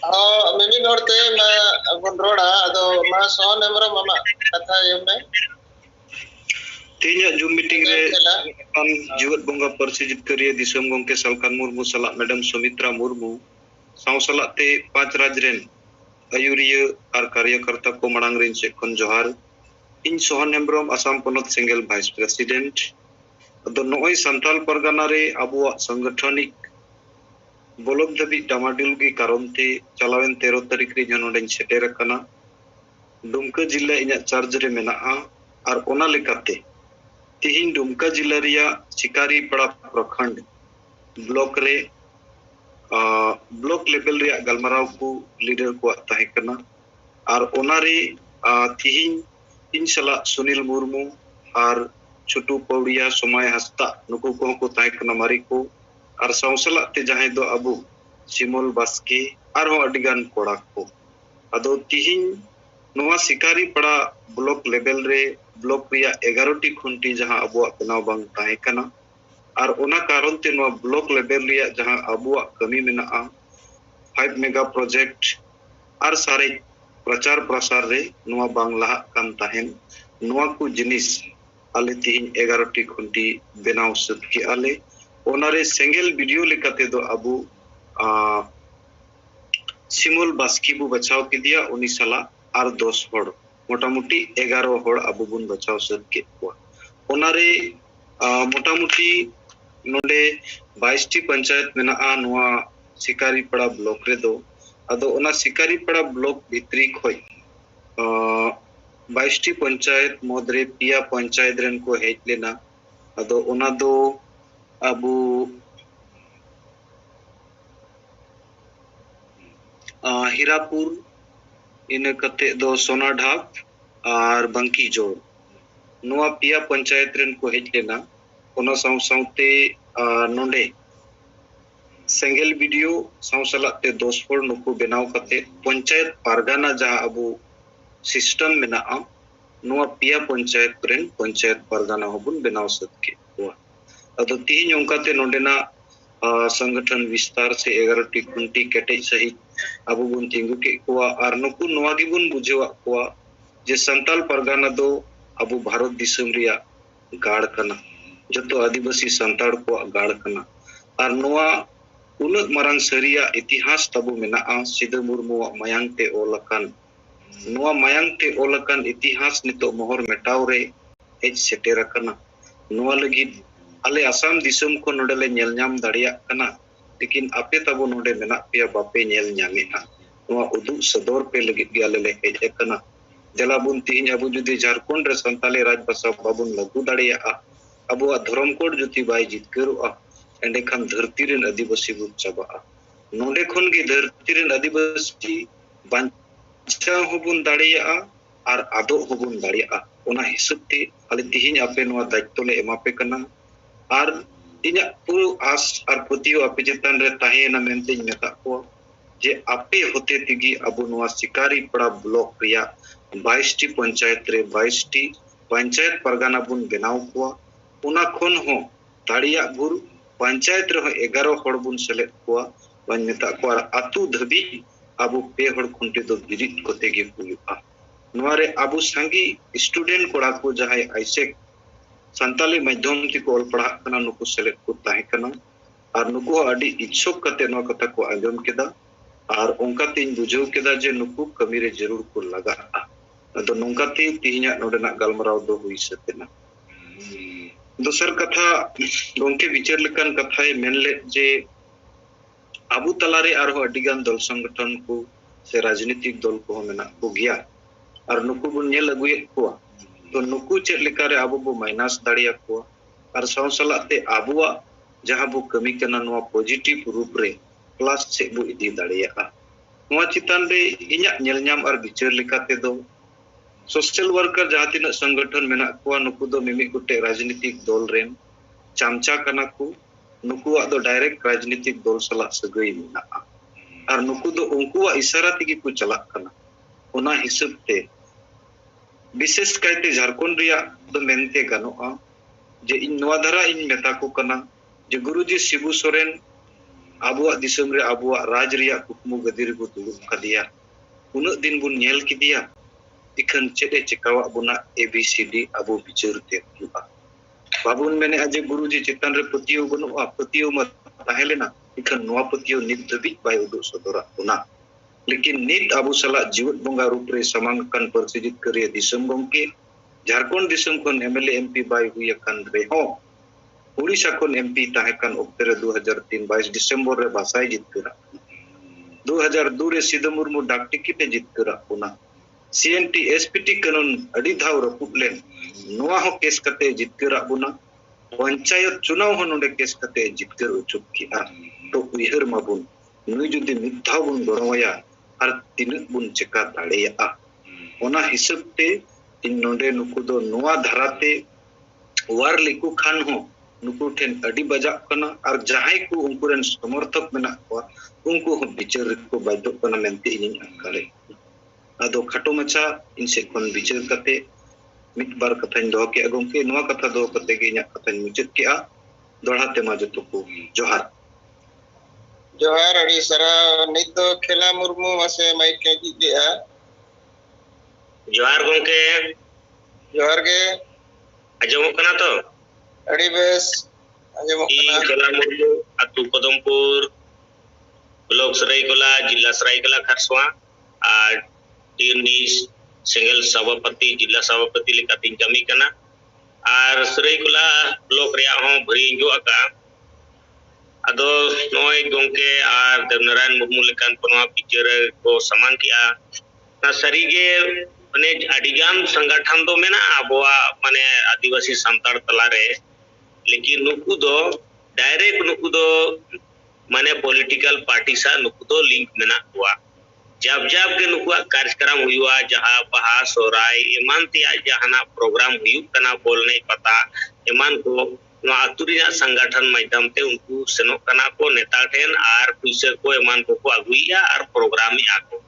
मिमी नोरते मा बंद्रोड़ा अदो मा सोन एमरो मामा कथा यमे तीन जूम मीटिंग रे हम जीवत बंगा परसी जितकरिया दिसम गंके सलकान मुर्मू सला मैडम सुमित्रा मुर्मू साव सलाते 5 राज रेन आयुरिया और कार्यकर्ता को मणांग रेन से खन जोहार इन सोहन हेम्ब्रम आसाम पनत सिंगल वाइस प्रेसिडेंट अदो नोई संताल परगना रे अबुआ संगठनिक बोलक दबी डामाडुल की कारण ते चलावेन 13 तारीख रे जनोडेन सेटेर कना दुमका जिला इना चार्ज रे मेना और ओना लेकाते तिहिन दुमका जिला रिया शिकारी पड़ा प्रखंड ब्लॉक रे ब्लॉक लेवल रे गलमराव को लीडर को ताहे कना और ओना रे तिहिन इन सला सुनील मुर्मू और छोटू पौड़िया समय हस्ता नुकु को ताहे कना मारी को और साउसला ते जहां दो अबु सिमोल बास्के और हो अडिगान कोड़ा को अदो तिहिन नोवा शिकारी पड़ा ब्लॉक लेवल रे ब्लॉक रिया 11टी खुंटी जहां अबुआ बनाव बांग ताहे कना और ओना कारण ते नोवा ब्लॉक लेवल रिया जहां अबुआ कमी मेना 5 मेगा प्रोजेक्ट और सारे प्रचार प्रसार रे नोवा बांग लहा कान ताहेन नोवा को जिनिस आले तिहिन 11टी खुंटी बनाव सद के आले ओनारे सेंगेल वीडियो लेकाते दो अबु सिमोल बास्की बु बचाव के दिया उनी सला और 10 होड़ मोटामुटी 11 होड़ अबु बुन बचाव सद के हुआ ओनारे मोटामुटी नोडे 22 टी पंचायत मेना नोआ शिकारी पड़ा ब्लॉक रे दो अदो ओना शिकारी पड़ा ब्लॉक भित्री खोय 22 टी पंचायत मोदरे पिया पंचायत रेन को हेज लेना अदो ओना दो अबु हीरापुर इन कते दो सोना ढाब और बंकी जोड़ नोआ पिया पंचायत रेन को हेज लेना ओना साउ साउते नोंडे सेंगेल वीडियो साउ सलाते 10 फोड़ नुकु बनाव कते पंचायत पारगाना जहां अबु सिस्टम मेना नोआ पिया पंचायत रेन पंचायत पारगाना होबुन बनाव सदके हुआ अदो तीन उनकाते नोंडेना संगठन विस्तार से 11टी खुंटी केटे सहित अबु बुन तिंगु के कुआ और नुकु नोआ गिबुन बुझेवा कुआ जे संताल परगाना दो अबु भारत दिसम रिया गाड़ कना जतो आदिवासी संताड़ को गाड़ कना और नोआ उनक मरांग सरिया इतिहास तबु मेना सिदो मुर्मू मायांग ते ओलकान नोआ मायांग ते ओलकान इतिहास नितो मोहर मेटाव रे हेज सेटेर कना नोआ लगी आले आसाम दिसम को नोडले नेल नाम दाड़िया कना लेकिन आपे तबु नोडे मेना पिया बापे नेल नामेना नोआ उदु सदोर पे लगी गेले ले हेज कना जलाबुन तिहिन अबु जुदी झारखंड रे संताले राजभाषा बाबुन लागू दाड़िया अबु धर्म कोड जुती बाय जितकरुआ एंडे खान धरती रेन आदिवासी बु चाबा नोडे खन गे धरती रेन आदिवासी बांचा होबुन दाड़िया और आदो होबुन दाड़िया ओना हिसाब ते आले तिहिन आपे नोआ दायित्व ले एमापे कना और इना पूरा आस और पतियो आपे जतन रे ताहेना मेनते मेता को जे आपे होते तिगी अबु नोआ शिकारी पड़ा ब्लॉक रिया 22 टी पंचायत रे 22 टी पंचायत परगाना बुन बनाव को उना खन हो दाड़िया गुरु पंचायत रे 11 होड़ बुन सेलेक्ट को बन मेता को आतु धबी अबु पे होड़ खुंटे दो बिरित कोते गे हुआ नोरे अबु संगी स्टूडेंट कोड़ा को जहाय आइसेक संताली माध्यम ती को पढ़ा कना नुकु सेलेक्ट को ताहे कना और नुकु अडी इच्छुक कते नो कथा को आंजम केदा और उनका तीन बुझो केदा जे नुकु कमी रे जरूर को लगा तो नुका ती तिहिना नोडेना गलमराव दो हुई सतेना दोसर कथा गोंके विचार लेकान कथाय मेनले जे अबु तलारे आरो अडिगान दल संगठन को से राजनीतिक दल को मेना को गया और नुकु बुन नेल अगुए को तो नुकु चेक लेकारे अबु बु माइनस दाड़िया को और साउसलाते अबुआ जहां बु कमी कना नोआ पॉजिटिव रूप रे प्लस से बु इदी दाड़िया नोआ चितान रे इन्या नेल नाम और विचार लेकाते दो सोशल वर्कर जहां तिना संगठन मेना को नुकु दो मिमि गुटे राजनीतिक दल रेन चामचा कना को नुकु दो डायरेक्ट राजनीतिक दल सला सगई मेना और नुकु दो उनकुआ इशारा तिगी को चला कना ओना हिसाब ते विशेष कायते झारखंड रिया दो मेनते गानोआ जे इन नोआ धारा इन मेता को कना जे गुरुजी Shibu Soren abuak disam re abuak raj riyak kukmu gadir ko duduk kadiya unak din bun nyel kidia ikan cede cekawak buna ABCD abu bicara te babun mene aje guruji cetan re petiu banua petiu mat tahelena ikan noa petiu nit debit bai uduk sodora buna lekin nit abu salak jiwat bonga rupre samangkan persijit kerja disam gongke Jharkhand disam kon MLA MP bai huyakan reho Odisha kon MP tahekan Oktober 2023 Desember re basai jitkara 2002 re Sida Murmu dak ticket e jitkara puna CNT SPT kanon adi dhaw raput len noa ho kes kate jitkara puna panchayat chunaw ho nonde kes kate jitkar uchuk ki ar to uihar mabun nui judi mid dhaw bun gorowaya ar tinak bun ceka dadeya ona hisab te tin nonde nuku do noa dharate war liku khan ho nuku ठेन अड़ी बजाक कना और जहां को उनकुरन समर्थक मेना को उनको हम विचार को बाध्य कना मेंते इन अकाले आदो खटो मचा इनसे कोन विचार कते मित बार कथान दो के अगोंके नवा कथा दो कते के इन कथान मुचत के आ दोड़ा ते मा जतो को जोहार जोहार अड़ी सरा नित खेला मुर्मू मासे माइक के जी आ जोहार गोंके जोहार के अजमो कना तो अड़ी बेस अजमो कना खेला मुर्मू अतु पदमपुर ब्लॉक सरायकला जिला सरायकला खरसवा और टीनिस सिंगल सभापति जिला सभापति लेकातिन कमी कना और सरायकला ब्लॉक रिया हो भरी जो आका अदो नोय गोंके और देवनारायण मुर्मू लेकान पनवा पिक्चर को समान किया ना सरीगे माने अडिगान संगठन दो मेना अबवा माने आदिवासी संताड़ तलारे लेकिन नुकु दो डायरेक्ट नुकु दो माने पॉलिटिकल पार्टी सा नुकु दो लिंक मेना हुआ जब जब के नुकु कार्यक्रम हुआ जहां बहा सोराय ईमान तिया जहाना प्रोग्राम हुई कना बोलने पता ईमान को आतुरिया संगठन माध्यम ते उनको सेनो कना को नेता ठेन आर पुइसे को ईमान को अगुइया और प्रोग्राम आको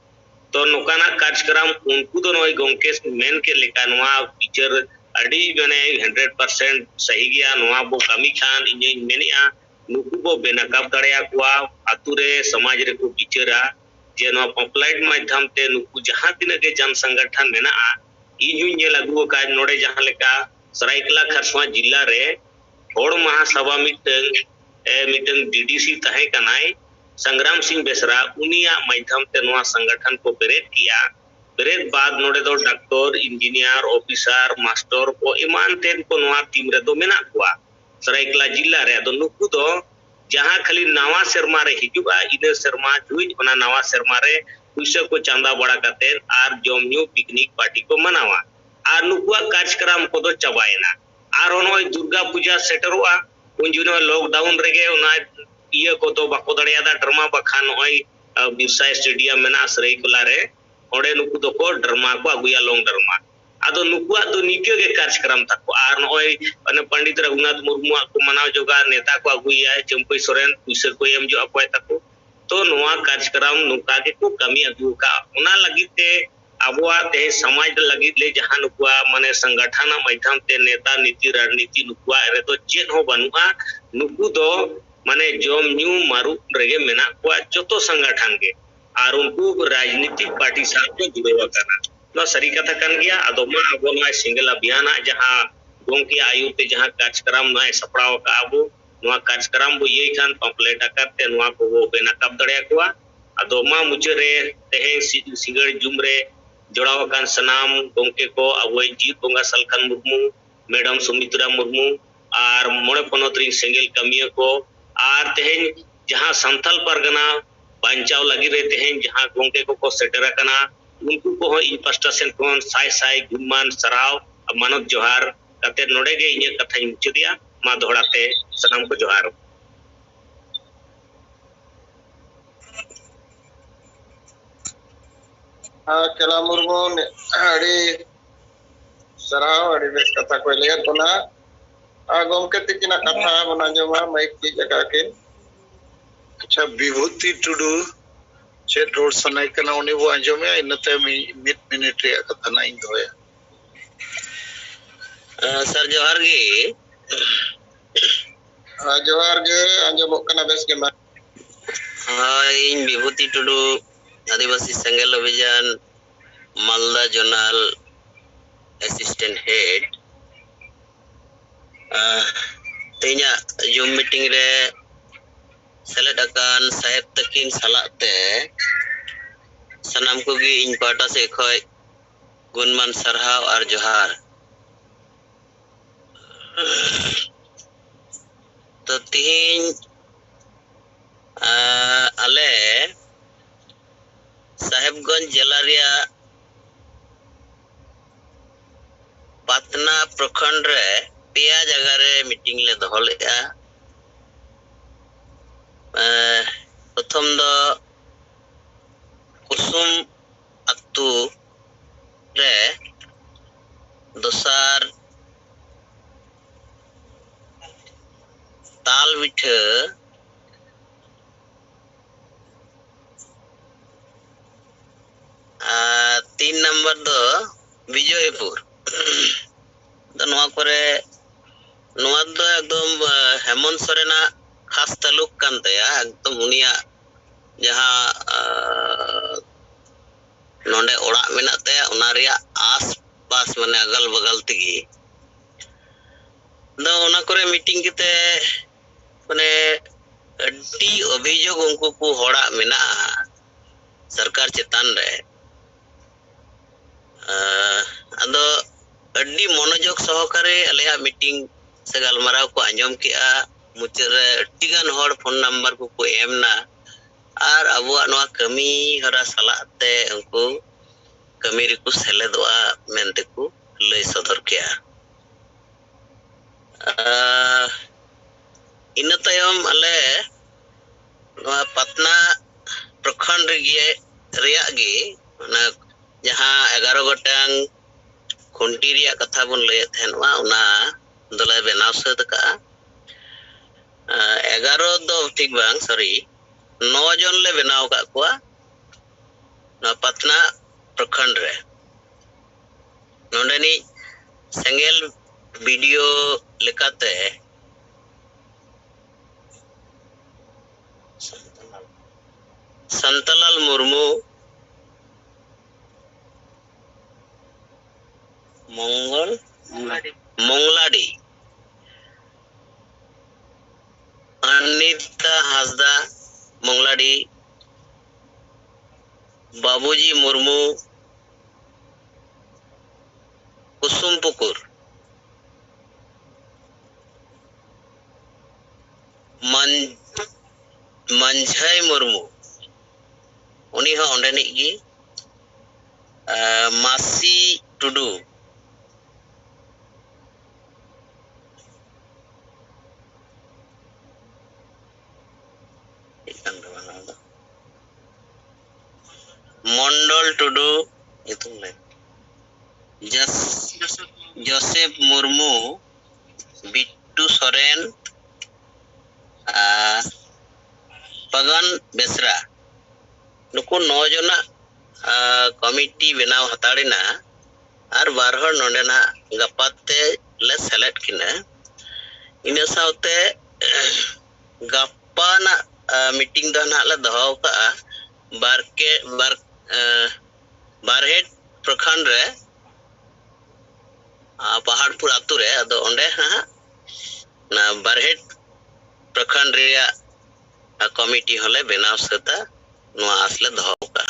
तो नोकाना कार्यक्रम उनको तो नोय गोंके मेन के लेका नोआ पिक्चर अड़ी माने 100% सही गया नोआ बो कमी खान इने मेनिया नुकु बो बेनकाब दड़या कुआ आतुरे समाज रे को पिक्चरा जे नोआ पॉपुलर माध्यम ते नुकु जहां तिना के जन संगठन मेना इजु ने लागू का नोडे जहां लेका सरायकला खरसवा जिला रे होड़ महासभा मिटन डीडीसी तहे कनाई संग्राम सिंह बेसरा उनिया माध्यम ते नोआ संगठन को बेरेट किया बेरेट बाद नोडे दो डॉक्टर इंजीनियर ऑफिसर मास्टर को ईमान तेन को नोआ टीम रे दो मेना हुआ सरायकला जिला रे दो नुकु दो जहां खाली नवा शर्मा रे हिजुआ इने शर्मा जुई ओना नवा शर्मा रे पुइसे को चांदा बड़ा करते आर जोमन्यू पिकनिक पार्टी को मनावा आर नुकुआ कार्यक्रम को दो चबायना आर ओनो दुर्गा पूजा सेटरवा उन जुनो लॉकडाउन रेगे ओना इया को तो बाको दड़ियादा ड्रामा बखान ओय बिरसा स्टेडियम मेना सरायकला रे ओडे नुकु तो को ड्रामा को अगुया लोंग ड्रामा आदो नुकुआ तो निके के कार्यक्रम तको आर ओय अने पंडित रघुनाथ मुर्मू को मनाव जोगा नेता को अगुया चंपई सोरेन पुइसर को एम जो अपोय तको तो नोआ कार्यक्रम नुका के को कमी अगु का ओना लगिते अबुआ ते समाज लगी ले जहां नुकुआ माने संगठन माध्यम ते नेता नीति रणनीति नुकुआ रे तो चेन हो बनुआ नुकु दो माने जोम न्यू मारू रेगे मेना को जतो संगठन के आर उनको राजनीतिक पार्टी साथ में जुड़े करना नो सरी कथा कन गया अदोमा अबो ना सिंगल अभियान जहां गोंके आयु ते जहां कार्यक्रम ना सपड़ाव का अबो नुआ कार्यक्रम बो ये खान पम्पलेट करते नुआ को वो बेना कब दड़या को अदोमा मुचरे तेहे सिंगड़ जुमरे जोड़ाव कान सनाम गोंके को अबो जीत बोंगा सलखन मुर्मू मैडम सुमित्रा मुर्मू आर मोड़े पनोत्री सेंगल कमिया को आर तेहेन जहां संथल परगना बांचाव लगी रहे तेहेन जहां गोंके को सेटरा कना उनको को इन पस्टासन कोन साय साय गुमान सराव मानव जोहार कते नोडे गे इन कथा मुचदिया मा दोहड़ाते सनाम को जोहार खेला मुर्मू अड़ी सराव अड़ी बेस कथा को लेर कोना गोमके तिकिना कथा बना जमा माइक की जगह के अच्छा विभूति टुडू चेट रोड सनाई कना उनी वो अंजमे इनते मिड मिनट रे कथा ना इन दोया सर जोहार गे जोहार गे अंजमो कना बेस के मा ᱤᱧ ᱵᱤᱵᱷᱩᱛᱤ ᱴᱩᱰᱩ आदिवासी सेंगेल अभियान मालदा जोनाल असिस्टेंट हेड तेना जूम मीटिंग रे सेलेद अकान साहेब तकिन सलाते सनाम कोगी इन पाटा से खय गुणमान सरहाव और जोहार तो तिहिन आले साहेबगंज जिला रिया पातना प्रखंड रे पिया जगह रे मीटिंग ले दोहो लेया प्रथम दो कुसुम अतु रे दोसार ताल बिठ 3 नंबर दो विजयपुर तो नवा करे नवा दो एकदम हेमंत सोरेना खास तालुक कान तया एकदम उनिया जहां नोंडे ओड़ा मेना तया उना रिया आस पास माने अगल बगल तगी दो उना करे मीटिंग किते माने अड्डी अभियोग उनको को होड़ा मेना सरकार चेतान रे अदो अड्डी मनोजोग सहकारे अलेया मीटिंग से गलमाराव को आंजम किया मुचाद रे अड्डी गान होड़ फोन नंबर को एमना और अबुआ नवा कमी हरा सलाते उनको कमी रिकु सेलेदोआ मेनते को लय सदर किया इन तायम अले नवा पटना प्रखंड रिया गे जहां 11 गोटांग खुंटी रिया कथा बन लय थेनवा उना दले बनाव सद का 11 दो ठीक बांग सॉरी 9 जन ले बनाव का कुआ ना पटना प्रखंड रे नोंडेनी सेंगेल वीडियो लेकाते संतलाल मुर्मू मंगलाडी अनिता हासदा मंगलाडी बाबूजी मुर्मू कुसुम पुकुर मंझाई मुर्मू उनी हो ओंडेनी गी मासी टुडू मंडल टुडू जोसेफ मुर्मू बिट्टू सोरेन पगन बेसरा नुकु 9 जना कमिटी बनाव हताड़िना और 12 नोंडेना गपाते ले सेलेक्ट किना इन साउते गप्पा ना मीटिंग दो ना ले दोहो का बारहेट प्रखंड रे पहाड़पुर आतु रे अदो ओंडे ना बारहेट प्रखंड रिया कमिटी होले बनाव सता नुआ आसले दोहो का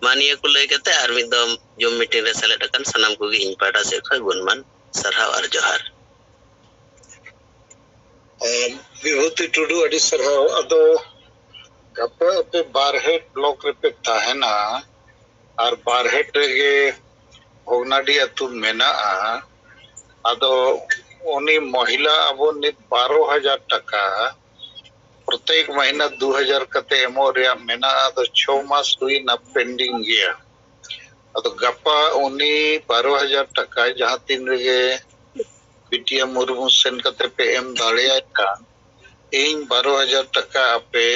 मानिया को लय कते आर मिद दम जुम मीटिंग रे सेलेक्ट अकन सनाम को इन पाटा से खय गुणमान सरहाव और जोहार विभूति टुडू अडी सरहाव अदो गप्पा पे बारहेट ब्लॉक रे पे ताहेना और बारहेट रे भोगनाडी अतु मेना अदो उनी महिला अबो नित 12,000 टका प्रत्येक महीना 2,000 कते एमो रिया मेना अदो 6 मास हुई ना पेंडिंग गया अदो गप्पा उनी 12,000 टका जहां तीन रे पीटीएम मुर्मू सेन कते पे एम दाड़िया का इन 12,000 टका पे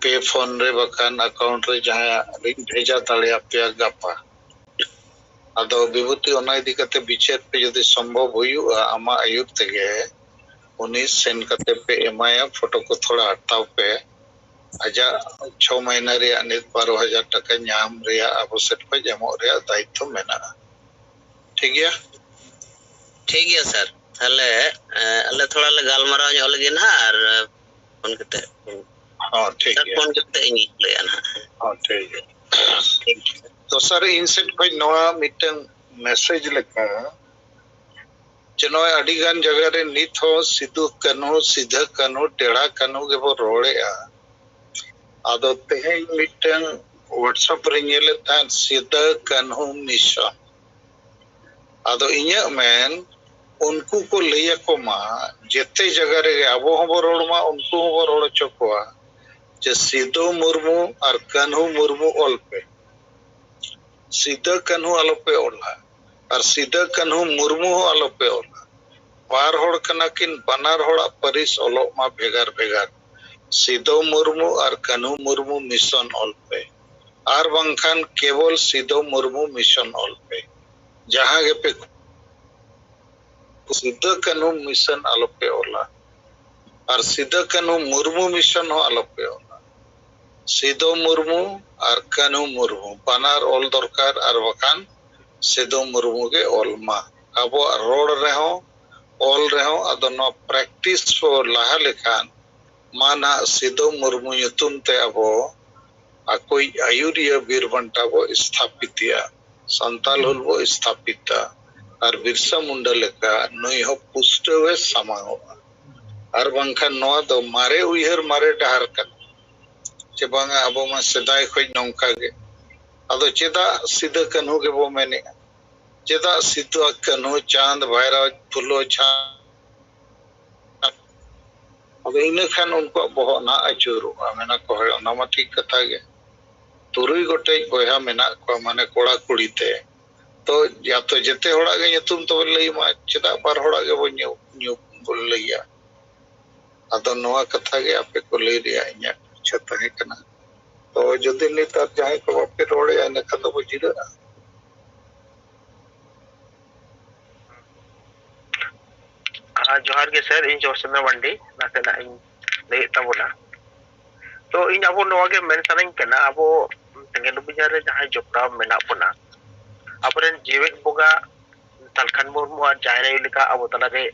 पे फोन रे बखान अकाउंट रे जहां लिंक भेजा दाड़िया पे गप्पा अदो विभूति ओना इदी कते विचार पे यदि संभव हुई आमा आयुर तेगे उनी सेन कते पे एमाया फोटो को थोड़ा हटाओ पे आजा 6 महीना रे नित 12,000 टका नाम रे अब सेट पे जमो रे दायित्व मेना ठीक गया सर थाले अल्ले थोड़ा ले गालमाराव जो लगे ना और फोन करते हां ठीक है फोन करते इन ले ना हां ठीक है तो सर इनसेट पे नवा मीटिंग मैसेज लेका जनो अडिगान जगह रे नित हो सिद्धू कन्हू सीधा कन्हू टेढ़ा कन्हू के बो रोड़ेया आदो तेहे मीटिंग व्हाट्सएप रे नेले तान सीधा कन्हू मिशन आदो इnya मेन उनको को लैया को मा जेते जगह रे आबो हबो रोड मा उनको हबो रोड चकोआ जे सिद्धू मुर्मू और कन्हू मुर्मू ऑल पे सीधा कन्हू आलो पे ओला और सीधा कन्हू मुर्मू आलो पे ओला बार होड़ कना किन बनार होड़ा परिस ओलो मा भेगार भेगार सीधो मुर्मू और कन्हू मुर्मू मिशन ऑल पे और बंखान केवल सीधो मुर्मू मिशन ऑल पे जहां के पे सीधो कन्हू मिशन आलो पे ओला और सीधो कन्हू मुर्मू मिशन हो आलो पे ओला सीधो मुर्मू और कन्हू मुर्मू बनार ऑल दरकार और बखान सीधो मुर्मू के ऑल मा अब रोड रहे हो ऑल रहे हो अदो नो प्रैक्टिस फॉर लाहा लेखान माना सीधो मुर्मू युतुम ते अबो अकोई आयुरिया बीरबंटा बो स्थापितिया संताल हुल बो स्थापिता और बिरसा मुंडा लेका नई हो पुष्टवे समांगो और बंखान नोआ दो मारे उयहर मारे डहार कन चे बांगा अबो मा सेदाय खोज नौका गे अदो चेदा सीधा कन्हू के बो मैंने चेदा सीधा कन्हू चांद भैरव फुलो चांद अब इन खान उनको बहो ना अचुरुआ मेना को है ना मा ठीक कथा गे तुरुई गोटे बया मेना को माने कोड़ा कुड़ी ते तो या तो जेते होड़ा गे तुम तो लई मा चेदा बार होड़ा गे बो न्यू न्यू बोल लैया अदो नोआ कथा गे आपे को लई रिया इnya छता है कना तो जदि नेता जाय को बापे रोड़े आने का तो बुझिरा जोहार के सर इन जोसना वंडी नाते ना इन ले तबोना तो इन अब नोआ के मेन सनन कना अब तेंगेलु बिजार रे जहां जोपड़ा मेना पना अपरेन जीविक बोगा तलखन मुर्मू और जायरे लिका अब तला रे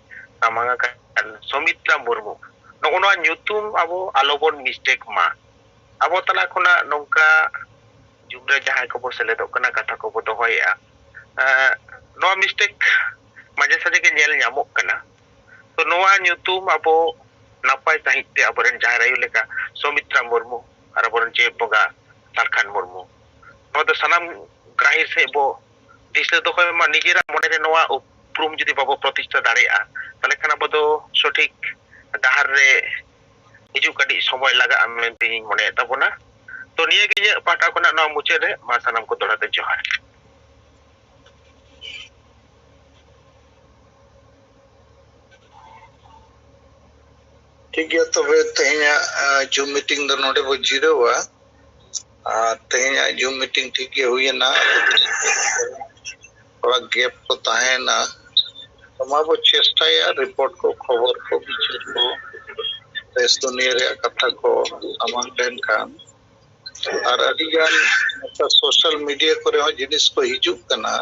सामांगा कन सौमित्रा मुर्मू नोना न्यूतुम अब आलोबन मिस्टेक मा अब तला खुना नोंका जुमरे जहां को बो सेलेदो कना कथा को बो दोहया नो मिस्टेक माजे साजे के नेल ᱧᱟᱢᱚᱜ कना तो नोआ ᱧᱩᱛᱩᱢ अब नापाय साहित्य अबरन जायरायु लेका सौमित्रा मुर्मू और अबरन जे बोगा तलखन मुर्मू नो तो सनाम ग्राही से बो दिसे तो कोई मा निजेरा मोने रे नोआ उपरुम जदि बाबो प्रतिष्ठा दाड़ेया तले खाना बदो सठिक डाहार रे हिजु कडी समय लगा मेनते मोने तबोना तो निये गे पाटा कोना नो मुचे रे मा सनाम को दोड़ाते जोहार ठीक है तो वे तेहया जूम मीटिंग दो नोडे बो जीरोवा तेहया जूम मीटिंग ठीक है हुई ना थोड़ा गैप को ताहे ना तो मा बो चेष्टा या रिपोर्ट को खबर को विचार को देश दुनिया रे कथा को सामान देन काम और अडिगान सोशल मीडिया को रे जिनिस को हिजुक कना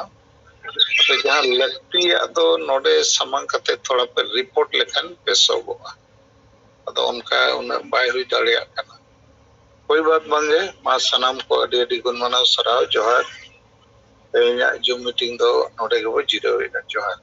तो जहां लगती है तो नोडे सामान कते थोड़ा पे रिपोर्ट लेखन पेशोबा अदो उनका उन बाय हुई दाड़िया कना कोई बात मांगे मा सनाम को अडी अडी गुण मनाव सराव जोहार तेया जूम मीटिंग दो नोडे के बो जीरो जोहार।